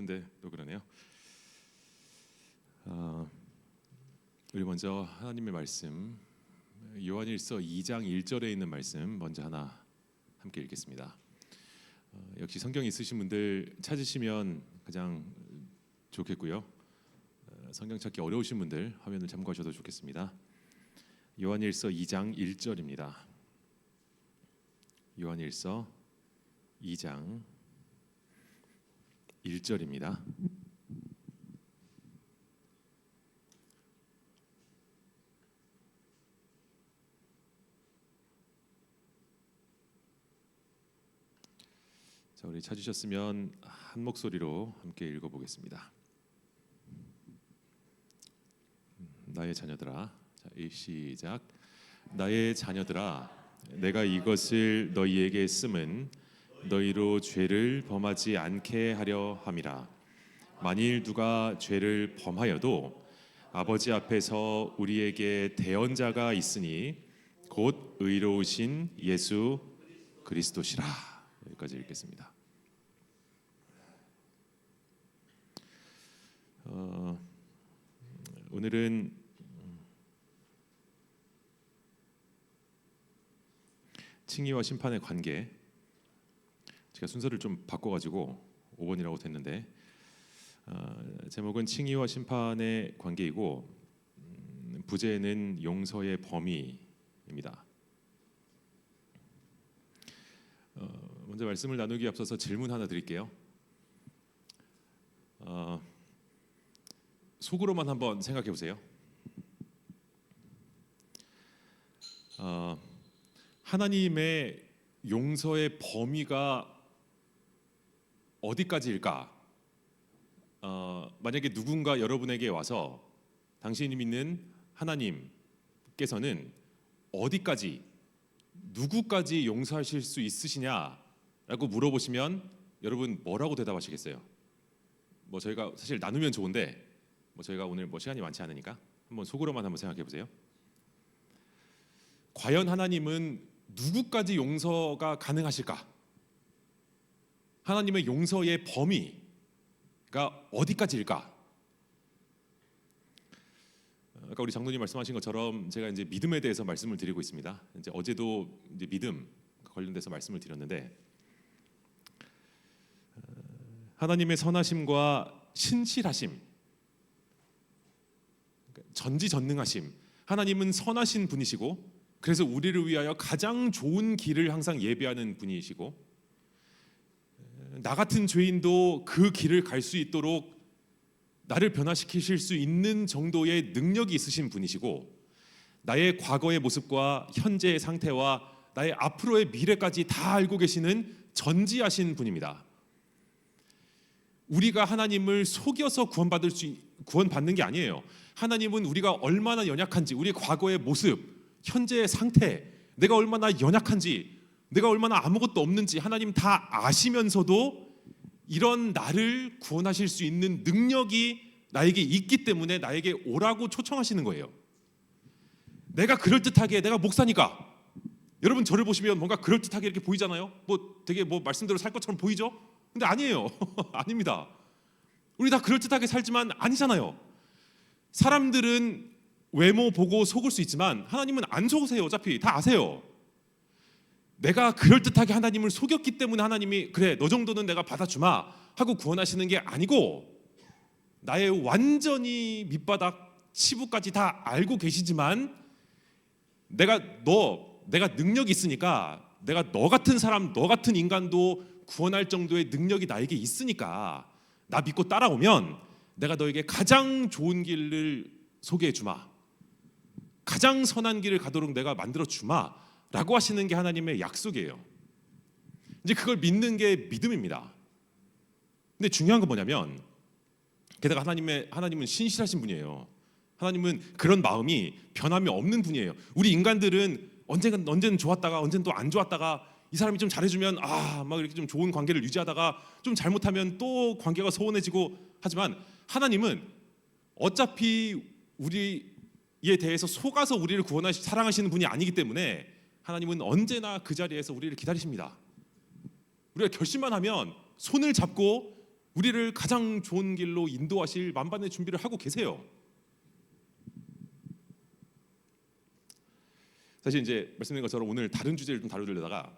같은데 또 그러네요. 우리 먼저 하나님의 말씀 요한일서 2장 1절에 있는 말씀 먼저 하나 함께 읽겠습니다. 역시 성경 있으신 분들 찾으시면 가장 좋겠고요. 성경 찾기 어려우신 분들 화면을 참고하셔도 좋겠습니다. 요한일서 2장 1절입니다. 요한일서 2장 1절입니다. 자, 우리 찾으셨으면 한 목소리로 함께 읽어보겠습니다. 나의 자녀들아, 자, 시작. 나의 자녀들아, 내가 이것을 너희에게 쓰면 너희로 죄를 범하지 않게 하려 함이라. 만일 누가 죄를 범하여도 아버지 앞에서 우리에게 대언자가 있으니 곧 의로우신 예수 그리스도시라. 여기까지 읽겠습니다. 오늘은 칭의와 심판의 관계, 제가 순서를 좀 바꿔가지고 5번이라고 됐는데 제목은 칭의와 심판의 관계이고 부제는 용서의 범위입니다. 먼저 말씀을 나누기 앞서서 질문 하나 드릴게요. 속으로만 한번 생각해 보세요. 하나님의 용서의 범위가 어디까지일까? 만약에 누군가 여러분에게 와서 당신이 믿는 하나님께서는 어디까지, 누구까지 용서하실 수 있으시냐라고 물어보시면 여러분 뭐라고 대답하시겠어요? 뭐 저희가 사실 나누면 좋은데 뭐 저희가 오늘 뭐 시간이 많지 않으니까 한번 속으로만 한번 생각해 보세요. 과연 하나님은 누구까지 용서가 가능하실까? 하나님의 용서의 범위가 어디까지일까? 아까 우리 장로님 말씀하신 것처럼 제가 이제 믿음에 대해서 말씀을 드리고 있습니다. 이제 어제도 이제 믿음 관련돼서 말씀을 드렸는데 하나님의 선하심과 신실하심, 전지전능하심, 하나님은 선하신 분이시고 그래서 우리를 위하여 가장 좋은 길을 항상 예비하는 분이시고 나 같은 죄인도 그 길을 갈 수 있도록 나를 변화시키실 수 있는 정도의 능력이 있으신 분이시고 나의 과거의 모습과 현재의 상태와 나의 앞으로의 미래까지 다 알고 계시는 전지하신 분입니다. 우리가 하나님을 속여서 구원받는 게 아니에요. 하나님은 우리가 얼마나 연약한지, 우리의 과거의 모습, 현재의 상태, 내가 얼마나 연약한지, 내가 얼마나 아무것도 없는지 하나님 다 아시면서도 이런 나를 구원하실 수 있는 능력이 나에게 있기 때문에 나에게 오라고 초청하시는 거예요. 내가 그럴듯하게, 내가 목사니까 여러분 저를 보시면 뭔가 그럴듯하게 이렇게 보이잖아요. 뭐 되게 뭐 말씀대로 살 것처럼 보이죠? 근데 아니에요. 아닙니다. 우리 다 그럴듯하게 살지만 아니잖아요. 사람들은 외모 보고 속을 수 있지만 하나님은 안 속으세요. 어차피 다 아세요. 내가 그럴듯하게 하나님을 속였기 때문에 하나님이 그래 너 정도는 내가 받아주마 하고 구원하시는 게 아니고 나의 완전히 밑바닥 치부까지 다 알고 계시지만 내가 능력이 있으니까 내가 너 같은 사람, 너 같은 인간도 구원할 정도의 능력이 나에게 있으니까 나 믿고 따라오면 내가 너에게 가장 좋은 길을 소개해 주마, 가장 선한 길을 가도록 내가 만들어 주마 라고 하시는 게 하나님의 약속이에요. 이제 그걸 믿는 게 믿음입니다. 근데 중요한 건 뭐냐면 게다가 하나님은 신실하신 분이에요. 하나님은 그런 마음이 변함이 없는 분이에요. 우리 인간들은 언제는 좋았다가 언제는 또 안 좋았다가 이 사람이 좀 잘해주면 막 이렇게 좀 좋은 관계를 유지하다가 좀 잘못하면 또 관계가 소원해지고 하지만 하나님은 어차피 우리에 대해서 속아서 우리를 사랑하시는 분이 아니기 때문에 하나님은 언제나 그 자리에서 우리를 기다리십니다. 우리가 결심만 하면 손을 잡고 우리를 가장 좋은 길로 인도하실 만반의 준비를 하고 계세요. 사실 이제 말씀드린 것처럼 오늘 다른 주제를 좀 다루려다가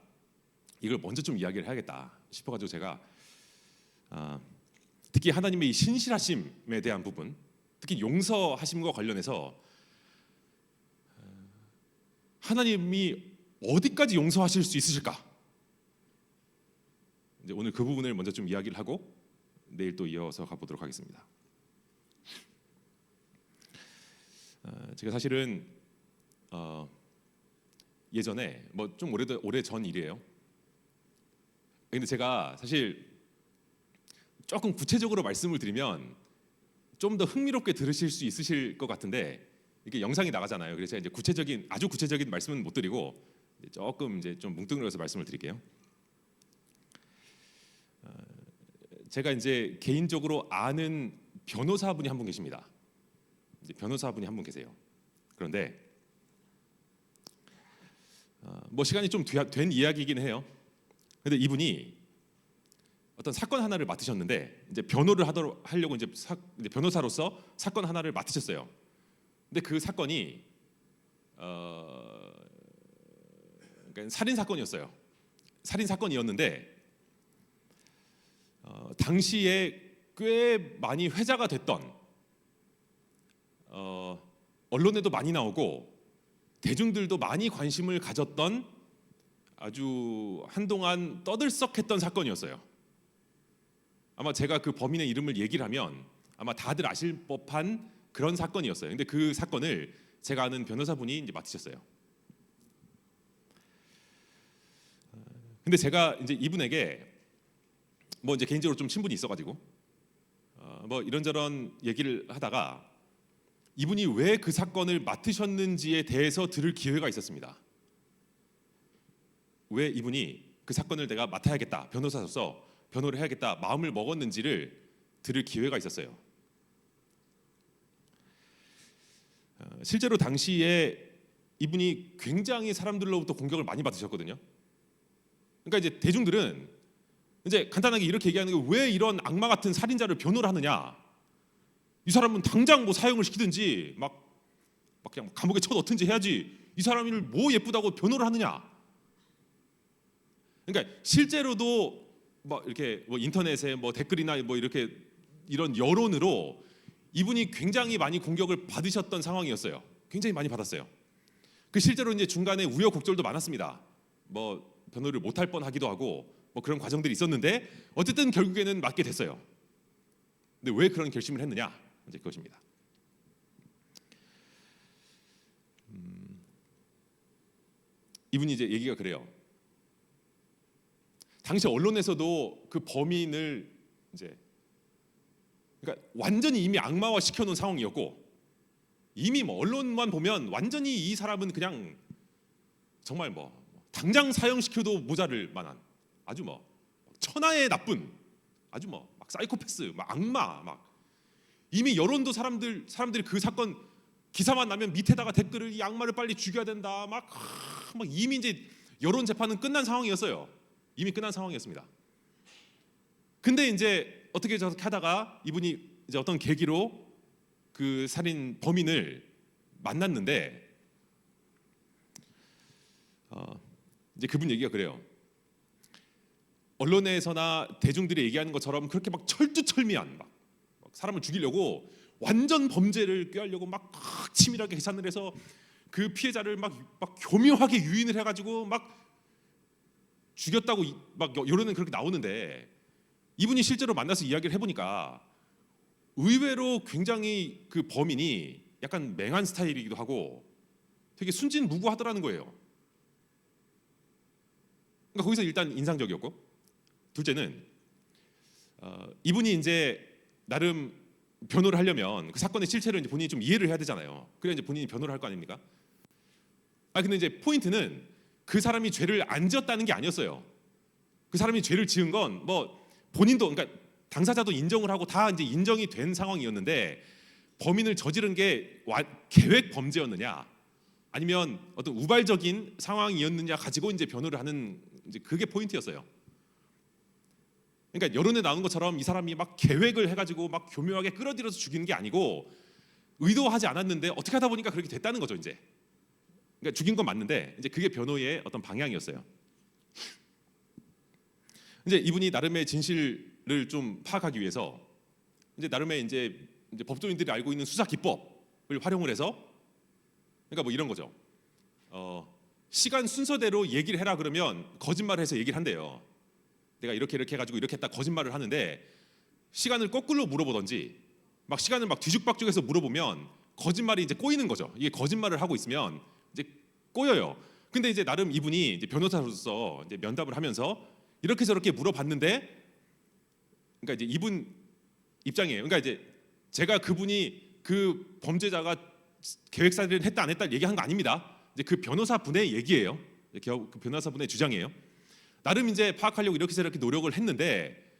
이걸 먼저 좀 이야기를 해야겠다 싶어가지고 제가 특히 하나님의 이 신실하심에 대한 부분, 특히 용서하심과 관련해서 하나님이 어디까지 용서하실 수 있으실까? 이제 오늘 그 부분을 먼저 좀 이야기를 하고 내일 또 이어서 가보도록 하겠습니다. 제가 사실은 예전에 뭐 좀 오래 전 일이에요. 근데 제가 사실 조금 구체적으로 말씀을 드리면 좀 더 흥미롭게 들으실 수 있으실 것 같은데 이게 영상이 나가잖아요. 그래서 이제 아주 구체적인 말씀은 못 드리고 조금 이제 좀 뭉뚱그려서 말씀을 드릴게요. 제가 이제 개인적으로 아는 변호사분이 한 분 계십니다. 이제 변호사분이 한 분 계세요. 그런데 뭐 시간이 좀 된 이야기이긴 해요. 근데 이분이 어떤 사건 하나를 맡으셨는데 이제 변호를 하려고 이제 변호사로서 사건 하나를 맡으셨어요. 근데 그 사건이 그러니까 살인 사건이었어요. 살인 사건이었는데 당시에 꽤 많이 회자가 됐던 언론에도 많이 나오고 대중들도 많이 관심을 가졌던 아주 한동안 떠들썩했던 사건이었어요. 아마 제가 그 범인의 이름을 얘기를 하면 아마 다들 아실 법한 그런 사건이었어요. 근데 그 사건을 제가 아는 변호사분이 이제 맡으셨어요. 근데 제가 이제 이분에게 뭐 이제 개인적으로 좀 친분이 있어가지고 뭐 이런저런 얘기를 하다가 이분이 왜 그 사건을 맡으셨는지에 대해서 들을 기회가 있었습니다. 왜 이분이 그 사건을 내가 맡아야겠다, 변호사로서 변호를 해야겠다 마음을 먹었는지를 들을 기회가 있었어요. 실제로 당시에 이분이 굉장히 사람들로부터 공격을 많이 받으셨거든요. 그러니까 이제 대중들은 이제 간단하게 이렇게 얘기하는 게 왜 이런 악마 같은 살인자를 변호를 하느냐? 이 사람은 당장 뭐 사형을 시키든지 막 그냥 감옥에 쳐넣든지 해야지. 이 사람을 뭐 예쁘다고 변호를 하느냐? 그러니까 실제로도 뭐 이렇게 뭐 인터넷에 뭐 댓글이나 뭐 이렇게 이런 여론으로 이분이 굉장히 많이 공격을 받으셨던 상황이었어요. 굉장히 많이 받았어요. 그 실제로 이제 중간에 우여곡절도 많았습니다. 뭐 변호를 못할 뻔하기도 하고 뭐 그런 과정들이 있었는데 어쨌든 결국에는 맡게 됐어요. 근데 왜 그런 결심을 했느냐? 이제 그것입니다. 이분이 이제 얘기가 그래요. 당시 언론에서도 그 범인을 이제 그러니까 완전히 이미 악마화 시켜놓은 상황이었고 이미 뭐 언론만 보면 완전히 이 사람은 그냥 정말 뭐 당장 사형시켜도 모자랄 만한 아주 뭐 천하의 나쁜 아주 뭐 막 사이코패스 막 악마 막 이미 여론도 사람들이 그 사건 기사만 나면 밑에다가 댓글을 이 악마를 빨리 죽여야 된다 막 이미 이제 여론 재판은 끝난 상황이었어요. 이미 끝난 상황이었습니다. 근데 이제 어떻게 저렇게 하다가 이분이 이제 어떤 계기로 그 살인 범인을 만났는데 이제 그분 얘기가 그래요. 언론에서나 대중들이 얘기하는 것처럼 그렇게 막 철두철미한 막 사람을 죽이려고 완전 범죄를 꾀하려고 막 치밀하게 계산을 해서 그 피해자를 막 교묘하게 유인을 해가지고 막 죽였다고 막 여론은 그렇게 나오는데 이분이 실제로 만나서 이야기를 해보니까 의외로 굉장히 그 범인이 약간 맹한 스타일이기도 하고 되게 순진무구하더라는 거예요. 그러니까 거기서 일단 인상적이었고 둘째는 이분이 이제 나름 변호를 하려면 그 사건의 실체를 이제 본인이 좀 이해를 해야 되잖아요. 그래야 이제 본인이 변호를 할 거 아닙니까? 근데 이제 포인트는 그 사람이 죄를 안 지었다는 게 아니었어요. 그 사람이 죄를 지은 건 뭐 본인도 그러니까 당사자도 인정을 하고 다 이제 인정이 된 상황이었는데 범인을 저지른 게 계획 범죄였느냐 아니면 어떤 우발적인 상황이었느냐 가지고 이제 변호를 하는 이제 그게 포인트였어요. 그러니까 여론에 나오는 것처럼 이 사람이 막 계획을 해가지고 막 교묘하게 끌어들여서 죽이는 게 아니고 의도하지 않았는데 어떻게 하다 보니까 그렇게 됐다는 거죠. 이제 그러니까 죽인 건 맞는데 이제 그게 변호의 어떤 방향이었어요. 이제 이분이 나름의 진실을 좀 파악하기 위해서 이제 나름의 이제 법조인들이 알고 있는 수사 기법을 활용을 해서 그러니까 뭐 이런 거죠. 시간 순서대로 얘기를 해라 그러면 거짓말을 해서 얘기를 한대요. 내가 이렇게 해가지고 이렇게 했다 거짓말을 하는데 시간을 거꾸로 물어보던지 막 시간을 막 뒤죽박죽해서 물어보면 거짓말이 이제 꼬이는 거죠. 이게 거짓말을 하고 있으면 이제 꼬여요. 근데 이제 나름 이분이 이제 변호사로서 이제 면담을 하면서 이렇게 저렇게 물어봤는데, 그러니까 이제 이분 입장이에요. 그러니까 이제 제가 그분이 그 범죄자가 계획살인을 했다 안 했다 얘기한 거 아닙니다. 이제 그 변호사분의 얘기예요. 그 변호사분의 주장이에요. 나름 이제 파악하려고 이렇게 저렇게 노력을 했는데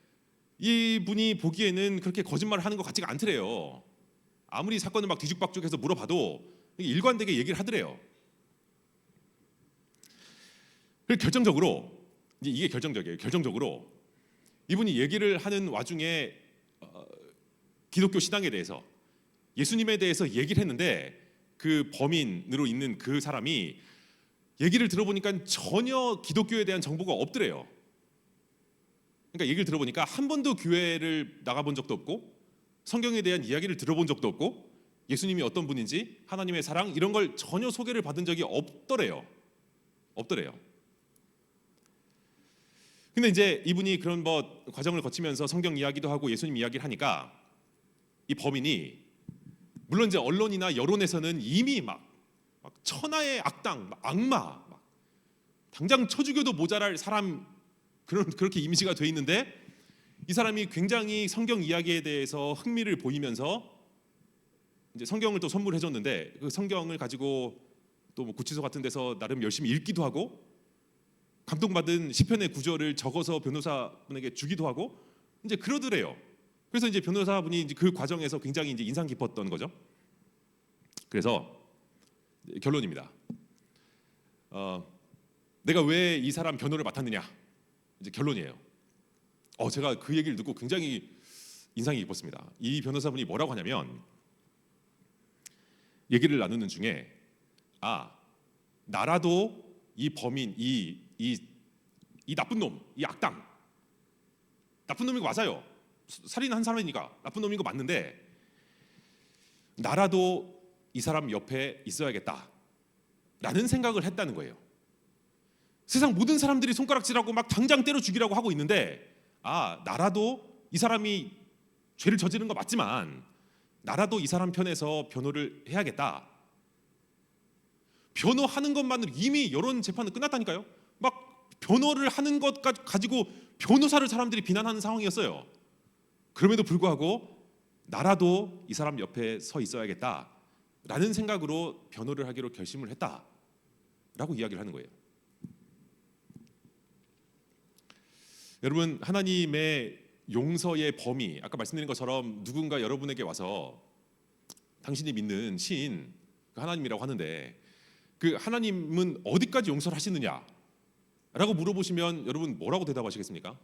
이분이 보기에는 그렇게 거짓말을 하는 것 같지가 않더래요. 아무리 사건을 막 뒤죽박죽해서 물어봐도 일관되게 얘기를 하더래요. 그리고 결정적으로 이게 결정적이에요. 결정적으로 이분이 얘기를 하는 와중에 기독교 신앙에 대해서 예수님에 대해서 얘기를 했는데 그 범인으로 있는 그 사람이 얘기를 들어보니까 전혀 기독교에 대한 정보가 없더래요. 그러니까 얘기를 들어보니까 한 번도 교회를 나가본 적도 없고 성경에 대한 이야기를 들어본 적도 없고 예수님이 어떤 분인지 하나님의 사랑 이런 걸 전혀 소개를 받은 적이 없더래요. 근데 이제 이분이 그런 뭐 과정을 거치면서 성경 이야기도 하고 예수님 이야기를 하니까 이 범인이 물론 이제 언론이나 여론에서는 이미 막 천하의 악당, 막 악마, 막 당장 쳐 죽여도 모자랄 사람 그렇게 이미지가 돼 있는데 이 사람이 굉장히 성경 이야기에 대해서 흥미를 보이면서 이제 성경을 또 선물해 줬는데 그 성경을 가지고 또 뭐 구치소 같은 데서 나름 열심히 읽기도 하고 감동받은 시편의 구절을 적어서 변호사분에게 주기도 하고 이제 그러더래요. 그래서 이제 변호사분이 이제 그 과정에서 굉장히 이제 인상 깊었던 거죠. 그래서 결론입니다. 내가 왜 이 사람 변호를 맡았느냐? 이제 결론이에요. 제가 그 얘기를 듣고 굉장히 인상이 깊었습니다. 이 변호사분이 뭐라고 하냐면 얘기를 나누는 중에 나라도 이 범인, 이 나쁜 놈, 이 악당, 나쁜 놈인 거 맞아요. 살인한 사람이니까 나쁜 놈인 거 맞는데 나라도 이 사람 옆에 있어야겠다라는 생각을 했다는 거예요. 세상 모든 사람들이 손가락질하고 막 당장 때려 죽이라고 하고 있는데 나라도 이 사람이 죄를 저지른 거 맞지만 나라도 이 사람 편에서 변호를 해야겠다. 변호하는 것만으로 이미 여론 재판은 끝났다니까요. 막 변호를 하는 것 가지고 변호사를 사람들이 비난하는 상황이었어요. 그럼에도 불구하고 나라도 이 사람 옆에 서 있어야겠다라는 생각으로 변호를 하기로 결심을 했다라고 이야기를 하는 거예요. 여러분, 하나님의 용서의 범위, 아까 말씀드린 것처럼 누군가 여러분에게 와서 당신이 믿는 신 하나님이라고 하는데 그 하나님은 어디까지 용서를 하시느냐 라고 물어보시면 여러분 뭐라고 대답하시겠습니까?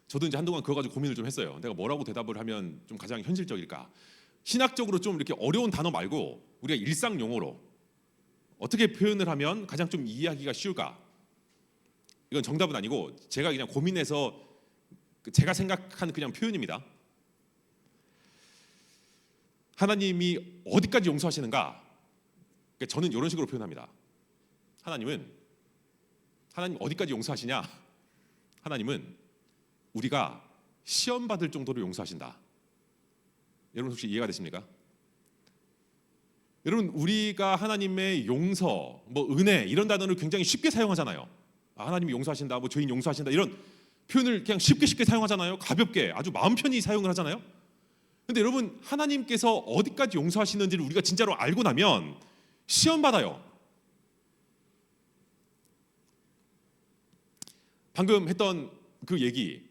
저도 이제 한동안 그거 가지고 고민을 좀 했어요. 내가 뭐라고 대답을 하면 좀 가장 현실적일까? 신학적으로 좀 이렇게 어려운 단어 말고 우리가 일상 용어로 어떻게 표현을 하면 가장 좀 이해하기가 쉬울까? 이건 정답은 아니고 제가 그냥 고민해서 제가 생각하는 그냥 표현입니다. 하나님이 어디까지 용서하시는가? 저는 이런 식으로 표현합니다. 하나님 어디까지 용서하시냐? 하나님은 우리가 시험 받을 정도로 용서하신다. 여러분 혹시 이해가 되십니까? 여러분 우리가 하나님의 용서, 뭐 은혜 이런 단어를 굉장히 쉽게 사용하잖아요. 하나님이 용서하신다, 뭐 죄인 용서하신다 이런 표현을 그냥 쉽게 사용하잖아요. 가볍게 아주 마음 편히 사용을 하잖아요. 근데 여러분 하나님께서 어디까지 용서하시는지를 우리가 진짜로 알고 나면 시험 받아요. 방금 했던 그 얘기,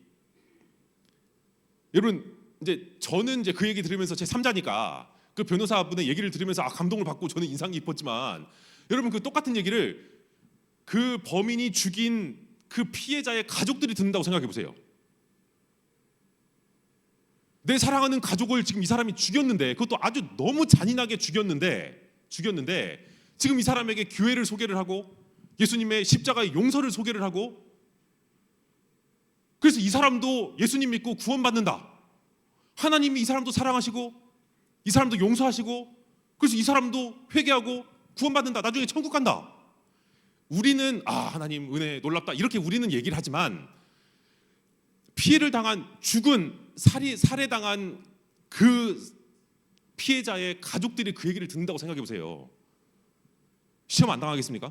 여러분 이제 저는 이제 그 얘기 들으면서 제 3자니까 그 변호사분의 얘기를 들으면서 감동을 받고 저는 인상이 깊었지만 여러분 그 똑같은 얘기를 그 범인이 죽인 그 피해자의 가족들이 듣는다고 생각해 보세요. 내 사랑하는 가족을 지금 이 사람이 죽였는데, 그것도 아주 너무 잔인하게 죽였는데 지금 이 사람에게 교회를 소개를 하고 예수님의 십자가의 용서를 소개를 하고, 그래서 이 사람도 예수님 믿고 구원받는다. 하나님이 이 사람도 사랑하시고 이 사람도 용서하시고, 그래서 이 사람도 회개하고 구원받는다. 나중에 천국 간다. 우리는 하나님 은혜 놀랍다 이렇게 우리는 얘기를 하지만, 피해를 당한, 죽은, 살해당한 그 피해자의 가족들이 그 얘기를 듣는다고 생각해 보세요. 시험 안 당하겠습니까?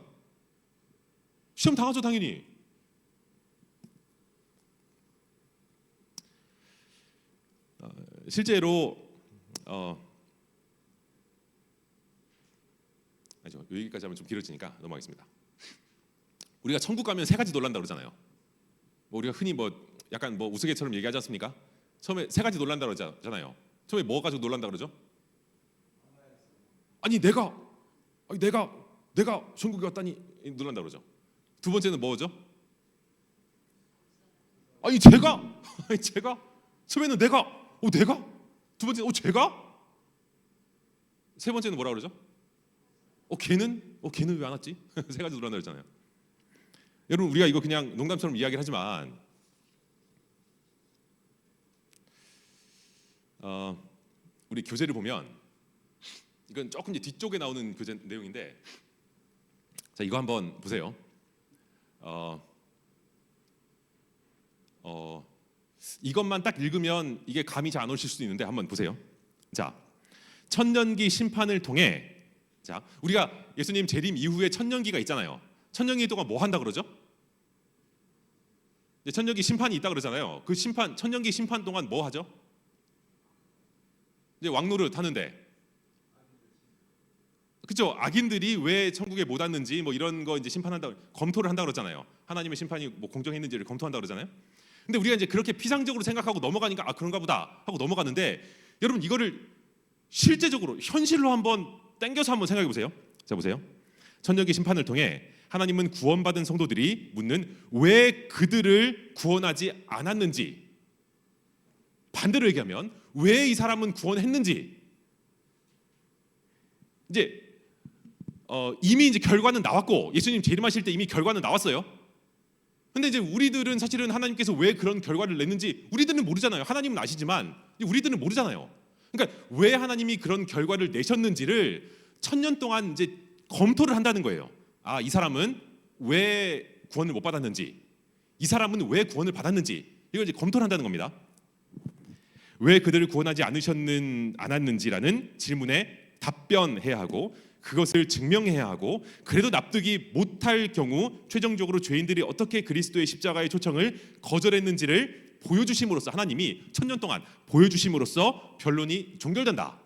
시험 당하죠, 당연히. 실제로 여기까지 하면 좀 길어지니까 넘어가겠습니다. 우리가 천국 가면 세 가지 놀란다 그러잖아요. 우리가 흔히 약간 우스갯처럼 얘기하지 않습니까? 처음에 세 가지 놀란다 그러잖아요. 처음에 뭐 가지고 놀란다 그러죠? 아니 내가 천국에 왔다니 놀란다 그러죠. 두 번째는 뭐죠? 제가 처음에는 내가 두 번째는 제가, 세 번째는 뭐라 그러죠? 걔는 왜 안 왔지? 세 가지 놀란다 그랬잖아요. 여러분, 우리가 이거 그냥 농담처럼 이야기를 하지만 우리 교재를 보면, 이건 조금 이제 뒤쪽에 나오는 교재 내용인데, 자, 이거 한번 보세요. 이것만 딱 읽으면 이게 감이 잘 안 오실 수도 있는데 한번 보세요. 자, 천년기 심판을 통해, 자, 우리가 예수님 재림 이후에 천년기가 있잖아요. 천년기 동안 뭐 한다 그러죠? 이제 천년기 심판이 있다 그러잖아요. 그 천년기 심판 동안 뭐 하죠? 이제 왕노릇 하는데, 그죠? 악인들이 왜 천국에 못 왔는지 이런 거 이제 심판한다, 검토를 한다 그러잖아요. 하나님의 심판이 공정했는지를 검토한다 그러잖아요. 근데 우리가 이제 그렇게 피상적으로 생각하고 넘어가니까 그런가 보다 하고 넘어가는데, 여러분 이거를 실제적으로 현실로 한번 당겨서 한번 생각해 보세요. 자, 보세요. 천년기 심판을 통해 하나님은 구원받은 성도들이 묻는 왜 그들을 구원하지 않았는지, 반대로 얘기하면 왜 이 사람은 구원했는지, 이제 이미 이제 결과는 나왔고, 예수님 재림하실 때 이미 결과는 나왔어요. 근데 이제 우리들은 사실은 하나님께서 왜 그런 결과를 냈는지 우리들은 모르잖아요. 하나님은 아시지만 우리들은 모르잖아요. 그러니까 왜 하나님이 그런 결과를 내셨는지를 천년 동안 이제 검토를 한다는 거예요. 이 사람은 왜 구원을 못 받았는지, 이 사람은 왜 구원을 받았는지, 이걸 이제 검토를 한다는 겁니다. 왜 그들을 구원하지 않았는지라는 질문에 답변해야 하고, 그것을 증명해야 하고, 그래도 납득이 못할 경우 최종적으로 죄인들이 어떻게 그리스도의 십자가의 초청을 거절했는지를 보여주심으로써, 하나님이 천년 동안 보여주심으로써 변론이 종결된다.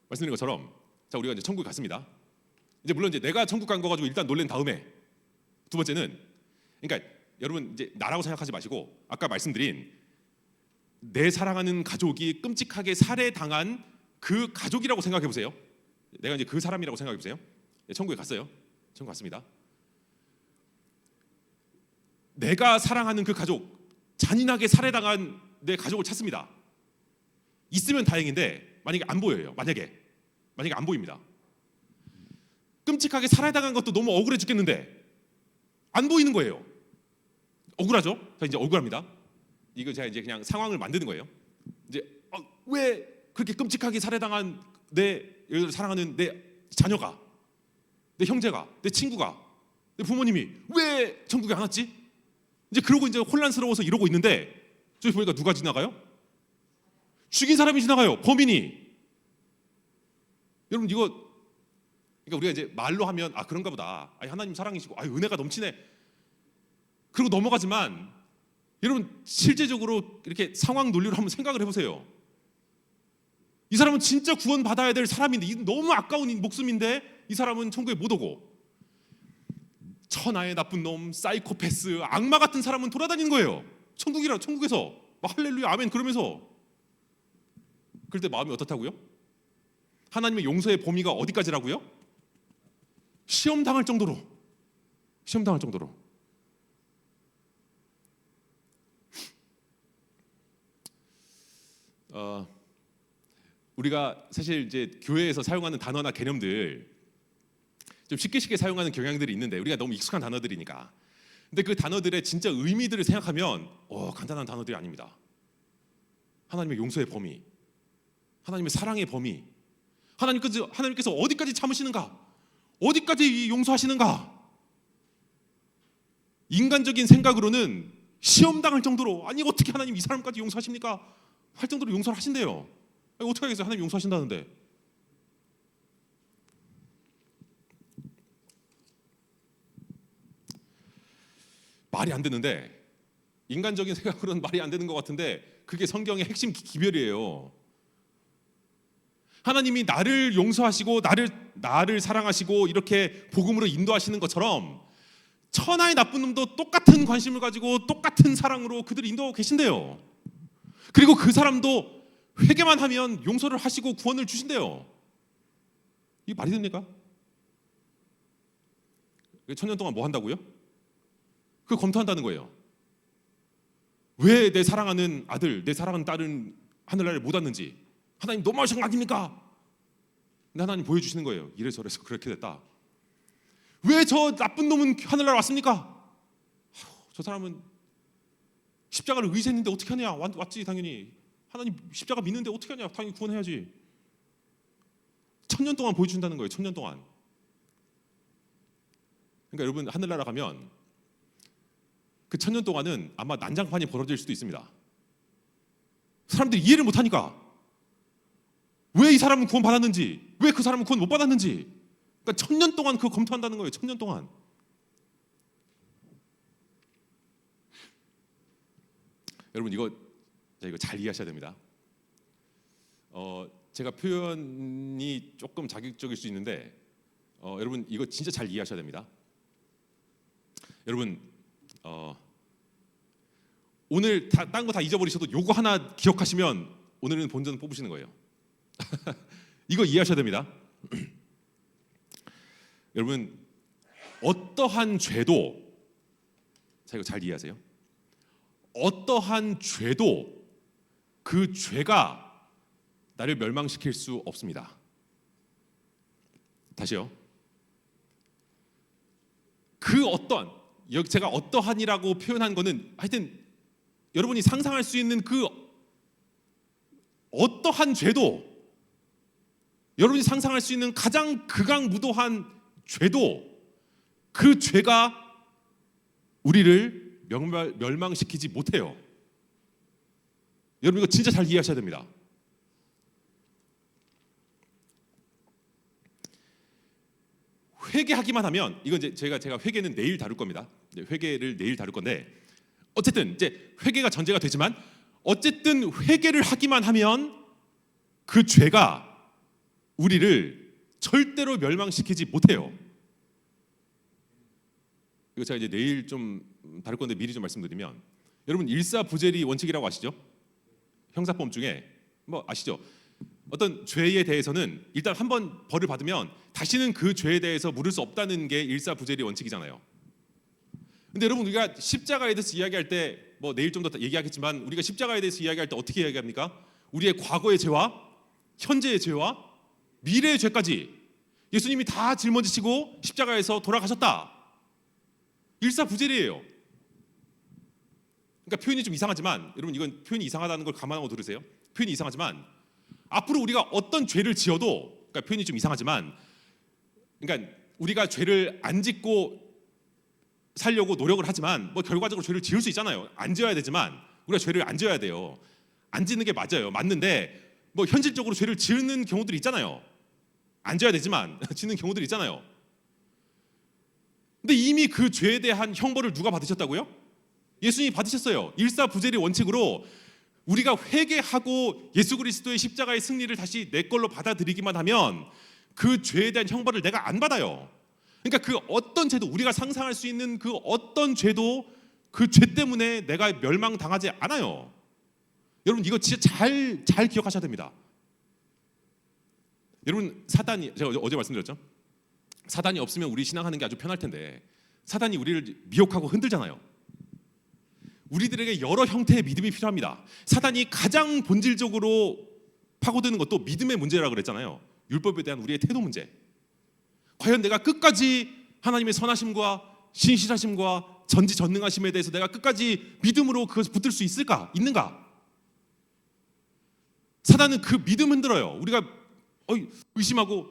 말씀드린 것처럼, 자, 우리가 이제 천국에 갔습니다. 이제 물론 이제 내가 천국 간 거 가지고 일단 놀란 다음에, 두 번째는, 그러니까 여러분 이제 나라고 생각하지 마시고, 아까 말씀드린 내 사랑하는 가족이 끔찍하게 살해당한 그 가족이라고 생각해 보세요. 내가 이제 그 사람이라고 생각해 보세요. 천국에 갔어요. 천국 갔습니다. 내가 사랑하는 그 가족, 잔인하게 살해당한 내 가족을 찾습니다. 있으면 다행인데 만약에 안 보여요. 만약에 안 보입니다. 끔찍하게 살해당한 것도 너무 억울해 죽겠는데 안 보이는 거예요. 억울하죠? 자, 이제 억울합니다. 이거 제가 이제 그냥 상황을 만드는 거예요. 이제 왜 그렇게 끔찍하게 살해당한 사랑하는 내 자녀가, 내 형제가, 내 친구가, 내 부모님이 왜 천국에 안 왔지? 이제 그러고 이제 혼란스러워서 이러고 있는데, 저기 보니까 누가 지나가요? 죽인 사람이 지나가요. 범인이. 여러분 이거, 그러니까 우리가 이제 말로 하면 그런가 보다. 하나님 사랑이시고 은혜가 넘치네. 그러고 넘어가지만, 여러분 실제적으로 이렇게 상황 논리로 한번 생각을 해보세요. 이 사람은 진짜 구원받아야 될 사람인데, 너무 아까운 목숨인데 이 사람은 천국에 못 오고, 천하의 나쁜 놈, 사이코패스, 악마 같은 사람은 돌아다니는 거예요. 천국에서 막 할렐루야 아멘 그러면서. 그럴 때 마음이 어떻다고요? 하나님의 용서의 범위가 어디까지라고요? 시험 당할 정도로 시험 당할 정도로. 우리가 사실 이제 교회에서 사용하는 단어나 개념들 좀 쉽게 사용하는 경향들이 있는데 우리가 너무 익숙한 단어들이니까. 근데 그 단어들의 진짜 의미들을 생각하면 간단한 단어들이 아닙니다. 하나님의 용서의 범위, 하나님의 사랑의 범위, 하나님께서 어디까지 참으시는가, 어디까지 용서하시는가. 인간적인 생각으로는 시험 당할 정도로, 아니 어떻게 하나님 이 사람까지 용서하십니까? 할 정도로 용서를 하신대요. 아니, 어떻게 하겠어요? 하나님 용서하신다는데. 말이 안 되는데, 인간적인 생각으로는 말이 안 되는 것 같은데 그게 성경의 핵심 기별이에요. 하나님이 나를 용서하시고 나를 사랑하시고 이렇게 복음으로 인도하시는 것처럼 천하의 나쁜 놈도 똑같은 관심을 가지고 똑같은 사랑으로 그들을 인도하고 계신대요. 그리고 그 사람도 회개만 하면 용서를 하시고 구원을 주신대요. 이게 말이 됩니까? 천년 동안 뭐 한다고요? 그걸 검토한다는 거예요. 왜 내 사랑하는 아들, 내 사랑하는 딸은 하늘나라를 못 왔는지 하나님 너무하신 거 아닙니까? 근데 하나님 보여주시는 거예요. 이래저래서 그렇게 됐다. 왜 저 나쁜 놈은 하늘나라 왔습니까? 저 사람은 십자가를 의지했는데 어떻게 하냐? 왔지 당연히. 하나님 십자가 믿는데 어떻게 하냐? 당연히 구원해야지. 1000년 동안 보여준다는 거예요. 1000년 동안. 그러니까 여러분 하늘나라 가면 그 1000년 동안은 아마 난장판이 벌어질 수도 있습니다. 사람들이 이해를 못하니까. 왜 이 사람은 구원 받았는지, 왜 그 사람은 구원 못 받았는지. 그러니까 1000년 동안 그거 검토한다는 거예요. 1000년 동안. 여러분 이거 잘 이해하셔야 됩니다. 제가 표현이 조금 자극적일 수 있는데 여러분 이거 진짜 잘 이해하셔야 됩니다. 여러분 오늘 딴 거 다 잊어버리셔도 요거 하나 기억하시면 오늘은 본전 뽑으시는 거예요. 이거 이해하셔야 됩니다. 여러분 어떠한 죄도, 자 이거 잘 이해하세요. 어떠한 죄도 그 죄가 나를 멸망시킬 수 없습니다. 다시요. 그 어떤, 여기 제가 어떠한이라고 표현한 거는 하여튼 여러분이 상상할 수 있는 그 어떠한 죄도, 여러분이 상상할 수 있는 가장 극악무도한 죄도 그 죄가 우리를 멸망시키지 못해요. 여러분 이거 진짜 잘 이해하셔야 됩니다. 회개하기만 하면, 이건 이제 제가 회개는 내일 다룰 겁니다. 회개를 내일 다룰 건데 어쨌든 이제 회개가 전제가 되지만 어쨌든 회개를 하기만 하면 그 죄가 우리를 절대로 멸망시키지 못해요. 이거 제가 이제 내일 좀 다룰 건데 미리 좀 말씀드리면, 여러분 일사부재리 원칙이라고 아시죠? 형사법 중에 뭐 아시죠? 어떤 죄에 대해서는 일단 한번 벌을 받으면 다시는 그 죄에 대해서 물을 수 없다는 게 일사부재리 원칙이잖아요. 근데 여러분 우리가 십자가에 대해서 이야기할 때, 뭐 내일 좀 더 얘기하겠지만 우리가 십자가에 대해서 이야기할 때 어떻게 이야기합니까? 우리의 과거의 죄와 현재의 죄와 미래의 죄까지 예수님이 다 짊어지시고 십자가에서 돌아가셨다. 일사부재리예요. 그러니까 표현이 좀 이상하지만, 여러분 이건 표현이 이상하다는 걸 감안하고 들으세요. 표현이 이상하지만 앞으로 우리가 어떤 죄를 지어도, 그러니까 표현이 좀 이상하지만, 그러니까 우리가 죄를 안 짓고 살려고 노력을 하지만 뭐 결과적으로 죄를 지을 수 있잖아요. 안 지어야 되지만 우리가 죄를 안 지어야 돼요. 안 짓는 게 맞아요. 맞는데 뭐 현실적으로 죄를 지는 경우들이 있잖아요. 안 지어야 되지만 짓는 경우들이 있잖아요. 근데 이미 그 죄에 대한 형벌을 누가 받으셨다고요? 예수님이 받으셨어요. 일사부재리 원칙으로 우리가 회개하고 예수 그리스도의 십자가의 승리를 다시 내 걸로 받아들이기만 하면 그 죄에 대한 형벌을 내가 안 받아요. 그러니까 그 어떤 죄도, 우리가 상상할 수 있는 그 어떤 죄도 그 죄 때문에 내가 멸망당하지 않아요. 여러분 이거 진짜 잘 기억하셔야 됩니다. 여러분 사단이, 제가 어제 말씀드렸죠? 사단이 없으면 우리 신앙하는 게 아주 편할 텐데 사단이 우리를 미혹하고 흔들잖아요. 우리들에게 여러 형태의 믿음이 필요합니다. 사단이 가장 본질적으로 파고드는 것도 믿음의 문제라고 그랬잖아요. 율법에 대한 우리의 태도 문제. 과연 내가 끝까지 하나님의 선하심과 신실하심과 전지전능하심에 대해서 내가 끝까지 믿음으로 그것을 붙들 수 있는가? 사단은 그 믿음 흔들어요. 우리가 의심하고